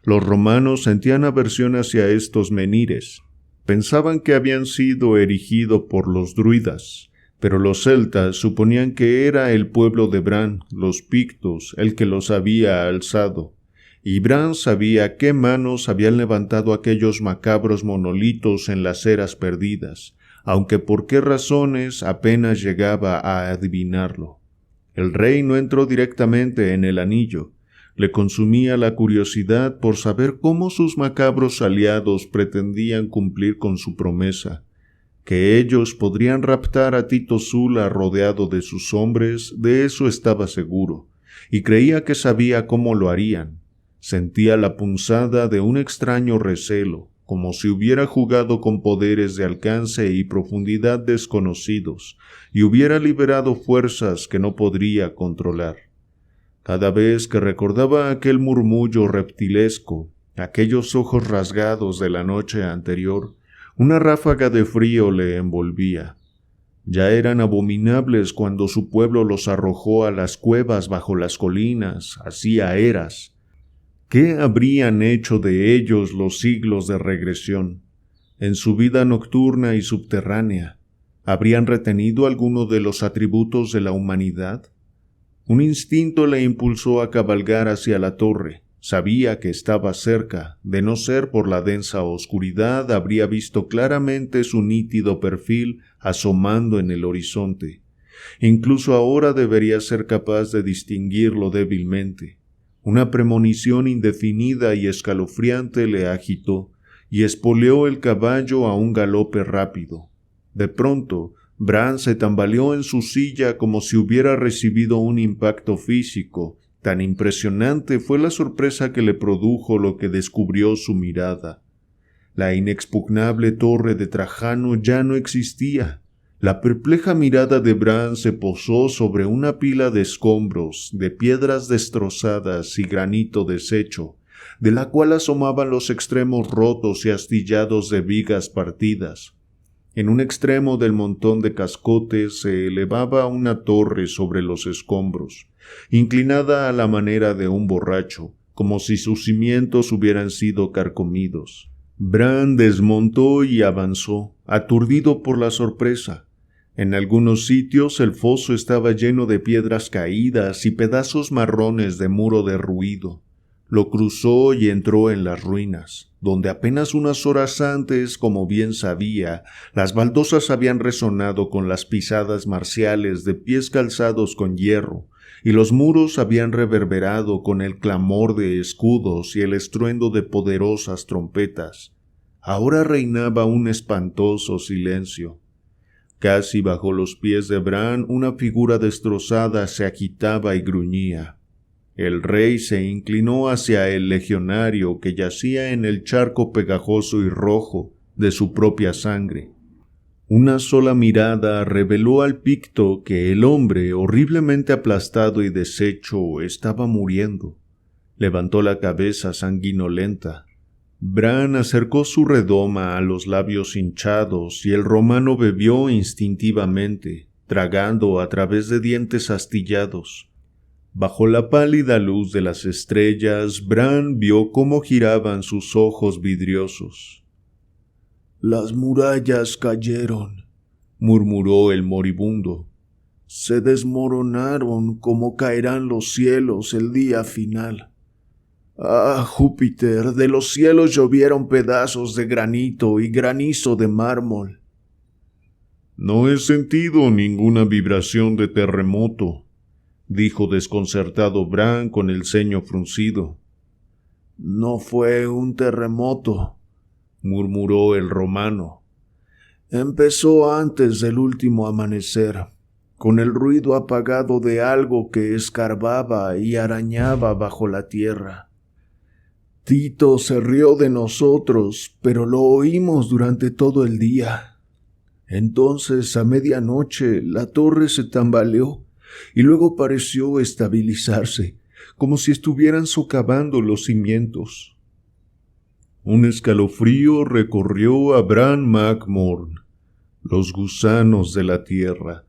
Los romanos sentían aversión hacia estos menhires. Pensaban que habían sido erigidos por los druidas, pero los celtas suponían que era el pueblo de Bran, los pictos, el que los había alzado, y Bran sabía qué manos habían levantado aquellos macabros monolitos en las eras perdidas, aunque por qué razones apenas llegaba a adivinarlo. El rey no entró directamente en el anillo. Le consumía la curiosidad por saber cómo sus macabros aliados pretendían cumplir con su promesa. Que ellos podrían raptar a Tito Sula rodeado de sus hombres, de eso estaba seguro, y creía que sabía cómo lo harían. Sentía la punzada de un extraño recelo, como si hubiera jugado con poderes de alcance y profundidad desconocidos, y hubiera liberado fuerzas que no podría controlar. Cada vez que recordaba aquel murmullo reptilesco, aquellos ojos rasgados de la noche anterior, una ráfaga de frío le envolvía. Ya eran abominables cuando su pueblo los arrojó a las cuevas bajo las colinas, hacía eras. ¿Qué habrían hecho de ellos los siglos de regresión? En su vida nocturna y subterránea, ¿habrían retenido alguno de los atributos de la humanidad? Un instinto le impulsó a cabalgar hacia la torre. Sabía que estaba cerca, de no ser por la densa oscuridad, habría visto claramente su nítido perfil asomando en el horizonte. Incluso ahora debería ser capaz de distinguirlo débilmente. Una premonición indefinida y escalofriante le agitó, y espoleó el caballo a un galope rápido. De pronto, Bran se tambaleó en su silla como si hubiera recibido un impacto físico. Tan impresionante fue la sorpresa que le produjo lo que descubrió su mirada. La inexpugnable torre de Trajano ya no existía. La perpleja mirada de Bran se posó sobre una pila de escombros, de piedras destrozadas y granito deshecho, de la cual asomaban los extremos rotos y astillados de vigas partidas. En un extremo del montón de cascotes se elevaba una torre sobre los escombros, inclinada a la manera de un borracho, como si sus cimientos hubieran sido carcomidos. Bran desmontó y avanzó, aturdido por la sorpresa. En algunos sitios el foso estaba lleno de piedras caídas y pedazos marrones de muro derruido. Lo cruzó y entró en las ruinas, donde apenas unas horas antes, como bien sabía, las baldosas habían resonado con las pisadas marciales de pies calzados con hierro, y los muros habían reverberado con el clamor de escudos y el estruendo de poderosas trompetas. Ahora reinaba un espantoso silencio. Casi bajo los pies de Bran una figura destrozada se agitaba y gruñía. El rey se inclinó hacia el legionario que yacía en el charco pegajoso y rojo de su propia sangre. Una sola mirada reveló al Picto que el hombre, horriblemente aplastado y deshecho, estaba muriendo. Levantó la cabeza sanguinolenta. Bran acercó su redoma a los labios hinchados y el romano bebió instintivamente, tragando a través de dientes astillados. Bajo la pálida luz de las estrellas, Bran vio cómo giraban sus ojos vidriosos. «Las murallas cayeron», murmuró el moribundo. «Se desmoronaron como caerán los cielos el día final. Ah, Júpiter, de los cielos llovieron pedazos de granito y granizo de mármol». «No he sentido ninguna vibración de terremoto», dijo desconcertado Bran con el ceño fruncido. «No fue un terremoto», murmuró el romano. «Empezó antes del último amanecer, con el ruido apagado de algo que escarbaba y arañaba bajo la tierra. Tito se rió de nosotros, pero lo oímos durante todo el día. Entonces, a medianoche, la torre se tambaleó y luego pareció estabilizarse, como si estuvieran socavando los cimientos». Un escalofrío recorrió a Bran Mak Morn. Los gusanos de la tierra,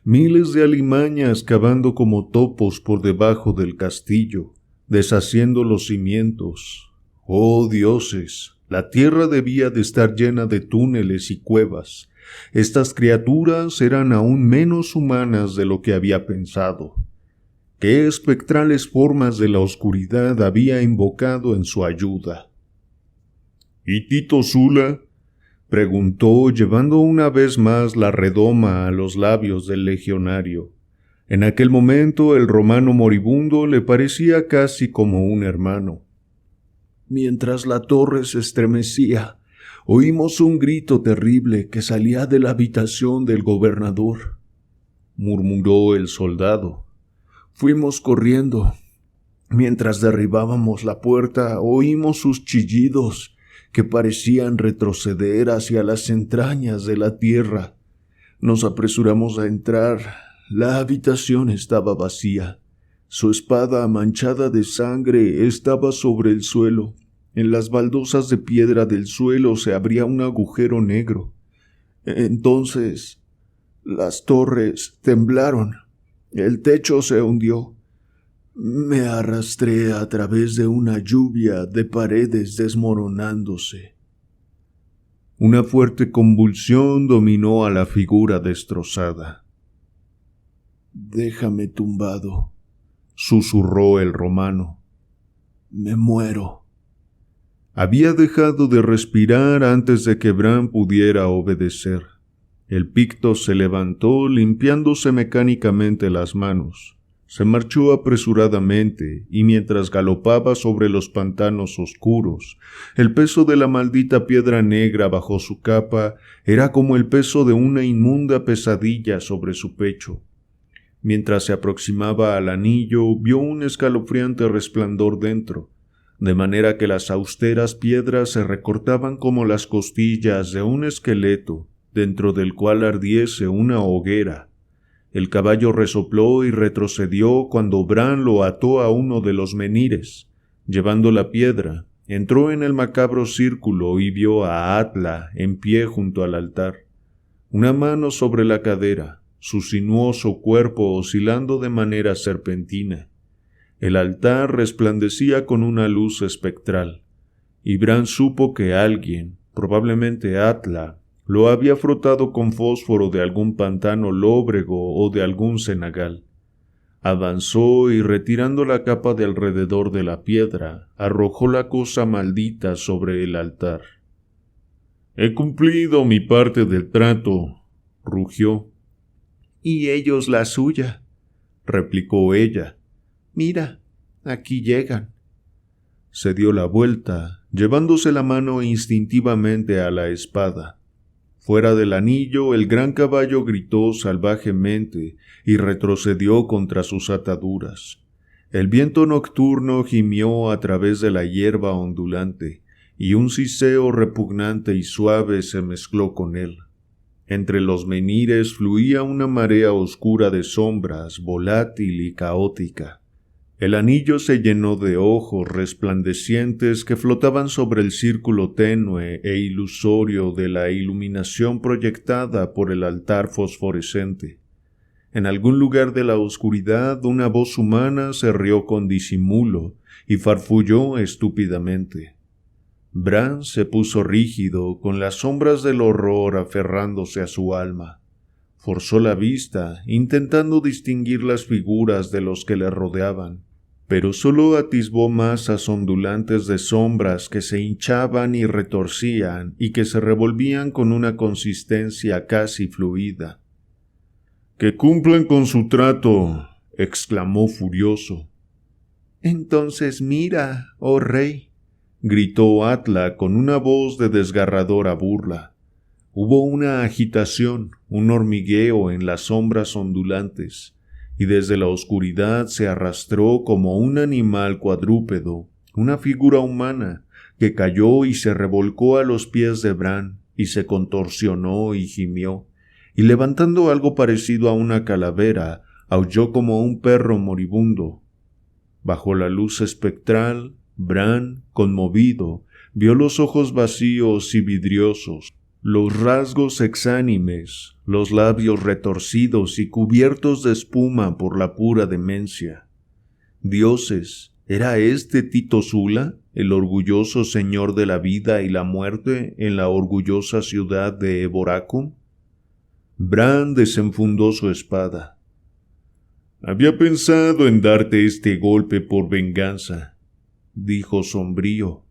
miles de alimañas cavando como topos por debajo del castillo, deshaciendo los cimientos. ¡Oh dioses! La tierra debía de estar llena de túneles y cuevas. Estas criaturas eran aún menos humanas de lo que había pensado. ¿Qué espectrales formas de la oscuridad había invocado en su ayuda? ¿Y Tito Zula?, preguntó, llevando una vez más la redoma a los labios del legionario. En aquel momento el romano moribundo le parecía casi como un hermano. «Mientras la torre se estremecía, oímos un grito terrible que salía de la habitación del gobernador», murmuró el soldado. «Fuimos corriendo. Mientras derribábamos la puerta, oímos sus chillidos, que parecían retroceder hacia las entrañas de la tierra. Nos apresuramos a entrar. La habitación estaba vacía. Su espada manchada de sangre estaba sobre el suelo. En las baldosas de piedra del suelo se abría un agujero negro. Entonces, las torres temblaron. El techo se hundió. Me arrastré a través de una lluvia de paredes desmoronándose». Una fuerte convulsión dominó a la figura destrozada. «Déjame tumbado», susurró el romano. «Me muero». Había dejado de respirar antes de que Bran pudiera obedecer. El picto se levantó, limpiándose mecánicamente las manos. Se marchó apresuradamente, y mientras galopaba sobre los pantanos oscuros, el peso de la maldita piedra negra bajo su capa era como el peso de una inmunda pesadilla sobre su pecho. Mientras se aproximaba al anillo, vio un escalofriante resplandor dentro, de manera que las austeras piedras se recortaban como las costillas de un esqueleto, dentro del cual ardiese una hoguera. El caballo resopló y retrocedió cuando Bran lo ató a uno de los menires. Llevando la piedra, entró en el macabro círculo y vio a Atla en pie junto al altar. Una mano sobre la cadera, su sinuoso cuerpo oscilando de manera serpentina. El altar resplandecía con una luz espectral, y Bran supo que alguien, probablemente Atla, lo había frotado con fósforo de algún pantano lóbrego o de algún cenagal. Avanzó y, retirando la capa de alrededor de la piedra, arrojó la cosa maldita sobre el altar. «He cumplido mi parte del trato», rugió. «Y ellos la suya», replicó ella. «Mira, aquí llegan». Se dio la vuelta, llevándose la mano instintivamente a la espada. Fuera del anillo, el gran caballo gritó salvajemente y retrocedió contra sus ataduras. El viento nocturno gimió a través de la hierba ondulante, y un siseo repugnante y suave se mezcló con él. Entre los menires fluía una marea oscura de sombras, volátil y caótica. El anillo se llenó de ojos resplandecientes que flotaban sobre el círculo tenue e ilusorio de la iluminación proyectada por el altar fosforescente. En algún lugar de la oscuridad una voz humana se rió con disimulo y farfulló estúpidamente. Bran se puso rígido, con las sombras del horror aferrándose a su alma. Forzó la vista, intentando distinguir las figuras de los que le rodeaban, pero solo atisbó masas ondulantes de sombras que se hinchaban y retorcían y que se revolvían con una consistencia casi fluida. —¡Que cumplan con su trato! —exclamó furioso. —Entonces mira, oh rey —gritó Atla con una voz de desgarradora burla. Hubo una agitación, un hormigueo en las sombras ondulantes, y desde la oscuridad se arrastró como un animal cuadrúpedo, una figura humana, que cayó y se revolcó a los pies de Bran, y se contorsionó y gimió, y levantando algo parecido a una calavera, aulló como un perro moribundo. Bajo la luz espectral, Bran, conmovido, vio los ojos vacíos y vidriosos, los rasgos exánimes, los labios retorcidos y cubiertos de espuma por la pura demencia. Dioses, ¿era este Tito Zula, el orgulloso señor de la vida y la muerte en la orgullosa ciudad de Eboracum? Bran desenfundó su espada. «Había pensado en darte este golpe por venganza», dijo sombrío.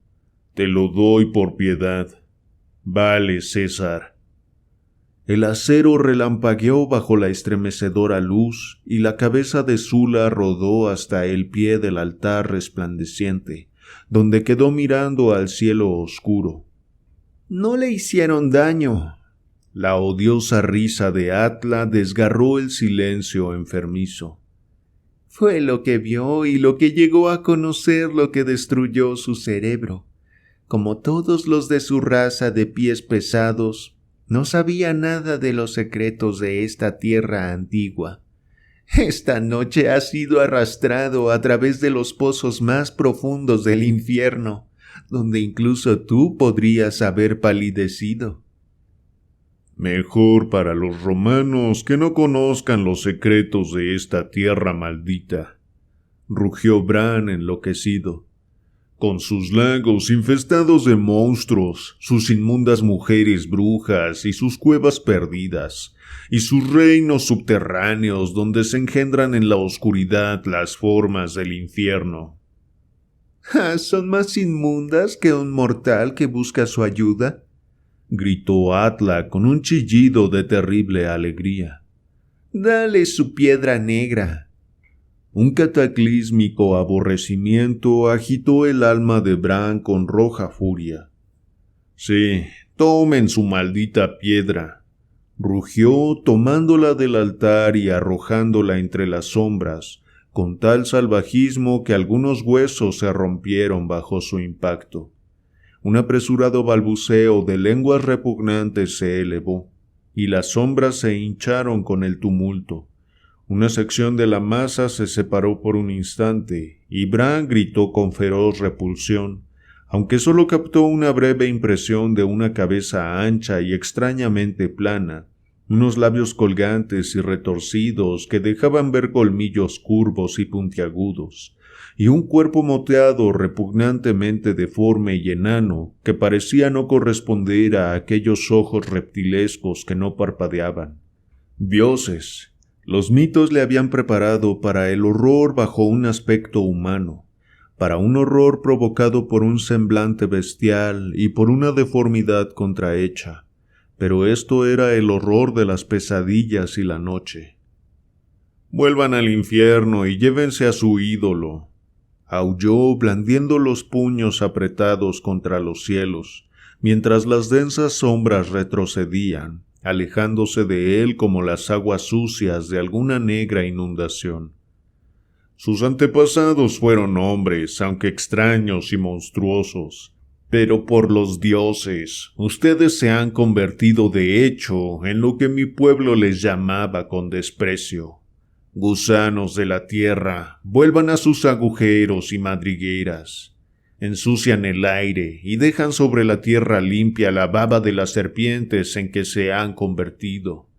«Te lo doy por piedad. Vale, César». El acero relampagueó bajo la estremecedora luz y la cabeza de Zula rodó hasta el pie del altar resplandeciente, donde quedó mirando al cielo oscuro. «No le hicieron daño». La odiosa risa de Atla desgarró el silencio enfermizo. «Fue lo que vio y lo que llegó a conocer lo que destruyó su cerebro. Como todos los de su raza de pies pesados, no sabía nada de los secretos de esta tierra antigua. Esta noche ha sido arrastrado a través de los pozos más profundos del infierno, donde incluso tú podrías haber palidecido». Mejor para los romanos que no conozcan los secretos de esta tierra maldita, rugió Bran enloquecido. Con sus lagos infestados de monstruos, sus inmundas mujeres brujas y sus cuevas perdidas, y sus reinos subterráneos donde se engendran en la oscuridad las formas del infierno. ¿Son más inmundas que un mortal que busca su ayuda?, gritó Atla con un chillido de terrible alegría. «Dale su piedra negra». Un cataclísmico aborrecimiento agitó el alma de Bran con roja furia. «Sí, tomen su maldita piedra», rugió tomándola del altar y arrojándola entre las sombras, con tal salvajismo que algunos huesos se rompieron bajo su impacto. Un apresurado balbuceo de lenguas repugnantes se elevó, y las sombras se hincharon con el tumulto. Una sección de la masa se separó por un instante, y Bran gritó con feroz repulsión, aunque solo captó una breve impresión de una cabeza ancha y extrañamente plana, unos labios colgantes y retorcidos que dejaban ver colmillos curvos y puntiagudos, y un cuerpo moteado repugnantemente deforme y enano que parecía no corresponder a aquellos ojos reptilescos que no parpadeaban. Dioses, los mitos le habían preparado para el horror bajo un aspecto humano, para un horror provocado por un semblante bestial y por una deformidad contrahecha, pero esto era el horror de las pesadillas y la noche. «Vuelvan al infierno y llévense a su ídolo», aulló blandiendo los puños apretados contra los cielos, mientras las densas sombras retrocedían, alejándose de él como las aguas sucias de alguna negra inundación. Sus antepasados fueron hombres, aunque extraños y monstruosos, pero por los dioses, ustedes se han convertido de hecho en lo que mi pueblo les llamaba con desprecio. Gusanos de la tierra, vuelvan a sus agujeros y madrigueras. Ensucian el aire y dejan sobre la tierra limpia la baba de las serpientes en que se han convertido.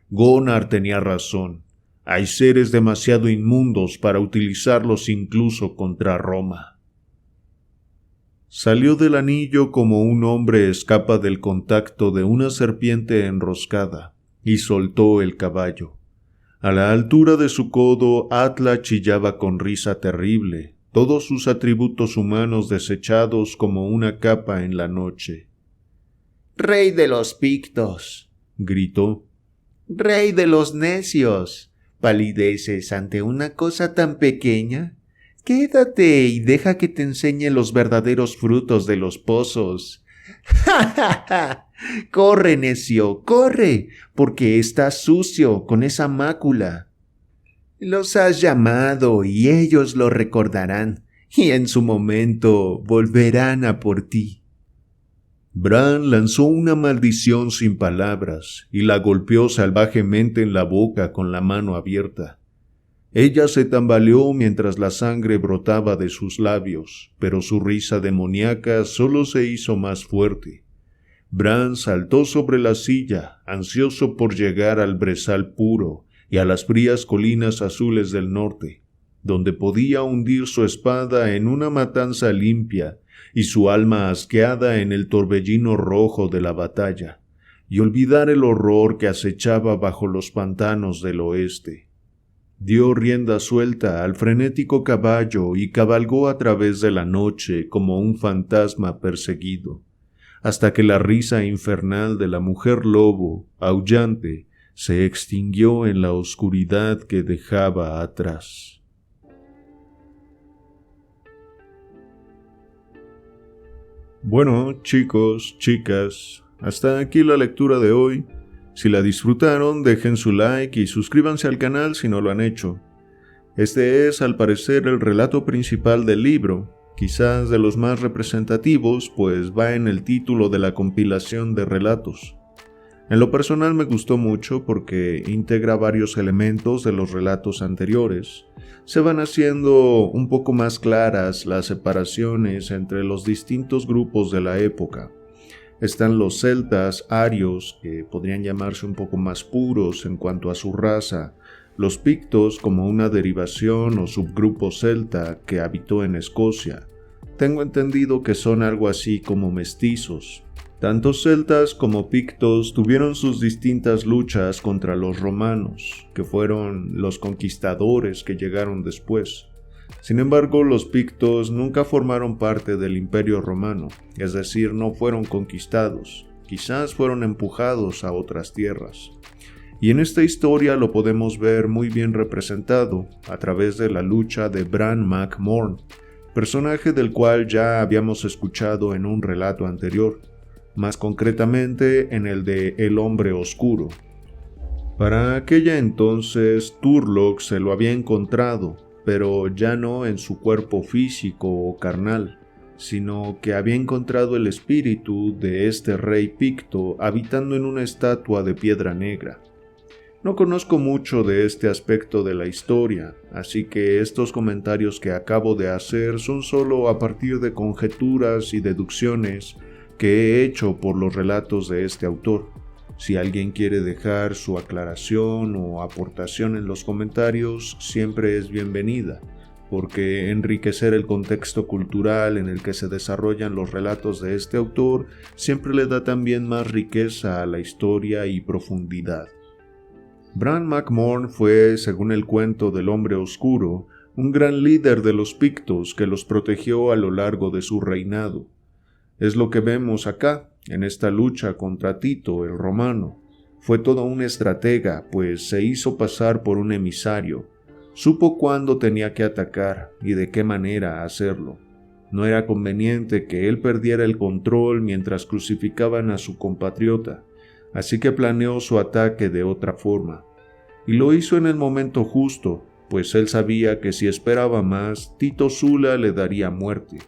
Gunnar tenía razón. Hay seres demasiado inmundos para utilizarlos incluso contra Roma. Salió del anillo como un hombre escapa del contacto de una serpiente enroscada y soltó el caballo. A la altura de su codo, Atla chillaba con risa terrible, todos sus atributos humanos desechados como una capa en la noche. «¡Rey de los pictos!», gritó. «¡Rey de los necios! ¿Palideces ante una cosa tan pequeña? Quédate y deja que te enseñe los verdaderos frutos de los pozos». «¡Ja, ja, ja! ¡Corre, necio, corre! Porque estás sucio con esa mácula. Los has llamado y ellos lo recordarán, y en su momento volverán a por ti». Bran lanzó una maldición sin palabras y la golpeó salvajemente en la boca con la mano abierta. Ella se tambaleó mientras la sangre brotaba de sus labios, pero su risa demoníaca solo se hizo más fuerte. Bran saltó sobre la silla, ansioso por llegar al brezal puro y a las frías colinas azules del norte, donde podía hundir su espada en una matanza limpia y su alma asqueada en el torbellino rojo de la batalla, y olvidar el horror que acechaba bajo los pantanos del oeste. Dio rienda suelta al frenético caballo y cabalgó a través de la noche como un fantasma perseguido, hasta que la risa infernal de la mujer lobo, aullante, se extinguió en la oscuridad que dejaba atrás. Bueno, chicos, chicas, hasta aquí la lectura de hoy. Si la disfrutaron, dejen su like y suscríbanse al canal si no lo han hecho. Este es, al parecer, el relato principal del libro, quizás de los más representativos, pues va en el título de la compilación de relatos. En lo personal me gustó mucho porque integra varios elementos de los relatos anteriores. Se van haciendo un poco más claras las separaciones entre los distintos grupos de la época. Están los celtas arios, que podrían llamarse un poco más puros en cuanto a su raza, los pictos como una derivación o subgrupo celta que habitó en Escocia. Tengo entendido que son algo así como mestizos. Tanto celtas como pictos tuvieron sus distintas luchas contra los romanos, que fueron los conquistadores que llegaron después. Sin embargo, los pictos nunca formaron parte del Imperio Romano, es decir, no fueron conquistados, quizás fueron empujados a otras tierras. Y en esta historia lo podemos ver muy bien representado a través de la lucha de Bran Mak Morn, personaje del cual ya habíamos escuchado en un relato anterior, más concretamente en el de El Hombre Oscuro. Para aquella entonces, Turlock se lo había encontrado, pero ya no en su cuerpo físico o carnal, sino que había encontrado el espíritu de este rey picto habitando en una estatua de piedra negra. No conozco mucho de este aspecto de la historia, así que estos comentarios que acabo de hacer son solo a partir de conjeturas y deducciones que he hecho por los relatos de este autor. Si alguien quiere dejar su aclaración o aportación en los comentarios, siempre es bienvenida, porque enriquecer el contexto cultural en el que se desarrollan los relatos de este autor siempre le da también más riqueza a la historia y profundidad. Bran Mak Morn fue, según el cuento del Hombre Oscuro, un gran líder de los pictos que los protegió a lo largo de su reinado. Es lo que vemos acá, en esta lucha contra Tito el romano. Fue todo un estratega, pues se hizo pasar por un emisario. Supo cuándo tenía que atacar y de qué manera hacerlo. No era conveniente que él perdiera el control mientras crucificaban a su compatriota, así que planeó su ataque de otra forma. Y lo hizo en el momento justo, pues él sabía que si esperaba más, Tito Sula le daría muerte.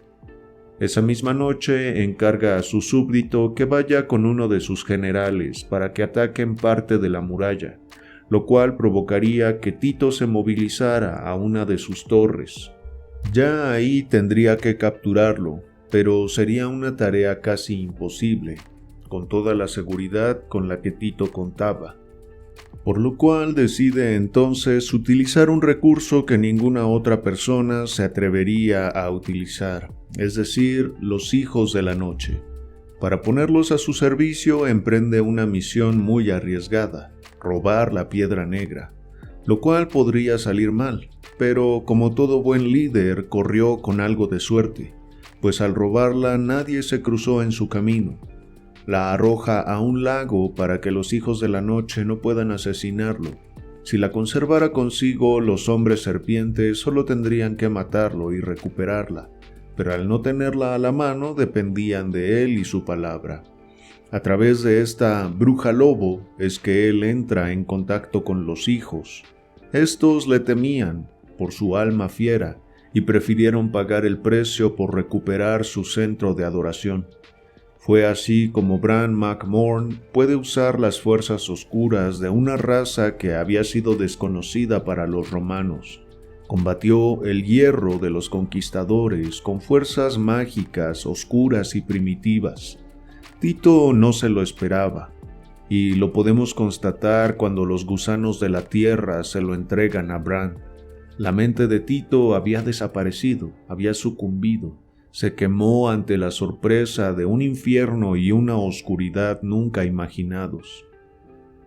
Esa misma noche encarga a su súbdito que vaya con uno de sus generales para que ataquen parte de la muralla, lo cual provocaría que Tito se movilizara a una de sus torres. Ya ahí tendría que capturarlo, pero sería una tarea casi imposible, con toda la seguridad con la que Tito contaba. por lo cual decide entonces utilizar un recurso que ninguna otra persona se atrevería a utilizar, es decir, los hijos de la noche. Para ponerlos a su servicio emprende una misión muy arriesgada, robar la piedra negra, lo cual podría salir mal, pero como todo buen líder corrió con algo de suerte, pues al robarla nadie se cruzó en su camino. La arroja a un lago para que los hijos de la noche no puedan asesinarlo. Si la conservara consigo, los hombres serpientes solo tendrían que matarlo y recuperarla, pero al no tenerla a la mano dependían de él y su palabra. A través de esta bruja lobo es que él entra en contacto con los hijos. Estos le temían por su alma fiera y prefirieron pagar el precio por recuperar su centro de adoración. Fue así como Bran Mak Morn puede usar las fuerzas oscuras de una raza que había sido desconocida para los romanos. Combatió el hierro de los conquistadores con fuerzas mágicas, oscuras y primitivas. Tito no se lo esperaba, y lo podemos constatar cuando los gusanos de la tierra se lo entregan a Bran. La mente de Tito había desaparecido, había sucumbido. Se quemó ante la sorpresa de un infierno y una oscuridad nunca imaginados.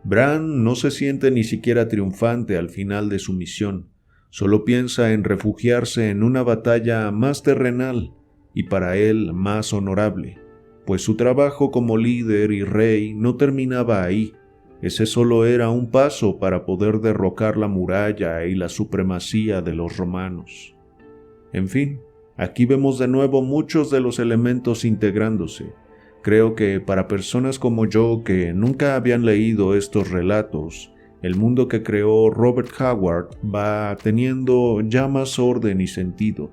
Bran no se siente ni siquiera triunfante al final de su misión, solo piensa en refugiarse en una batalla más terrenal y para él más honorable, pues su trabajo como líder y rey no terminaba ahí. Ese solo era un paso para poder derrocar la muralla y la supremacía de los romanos. En fin, aquí vemos de nuevo muchos de los elementos integrándose. Creo que para personas como yo que nunca habían leído estos relatos, el mundo que creó Robert Howard va teniendo ya más orden y sentido.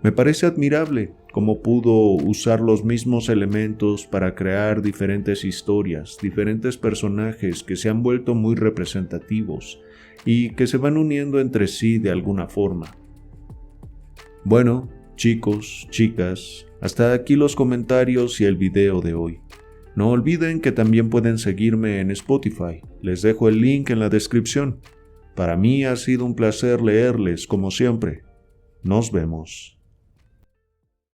Me parece admirable cómo pudo usar los mismos elementos para crear diferentes historias, diferentes personajes que se han vuelto muy representativos y que se van uniendo entre sí de alguna forma. Bueno, chicos, chicas, hasta aquí los comentarios y el video de hoy. No olviden que también pueden seguirme en Spotify, les dejo el link en la descripción. Para mí ha sido un placer leerles como siempre. Nos vemos.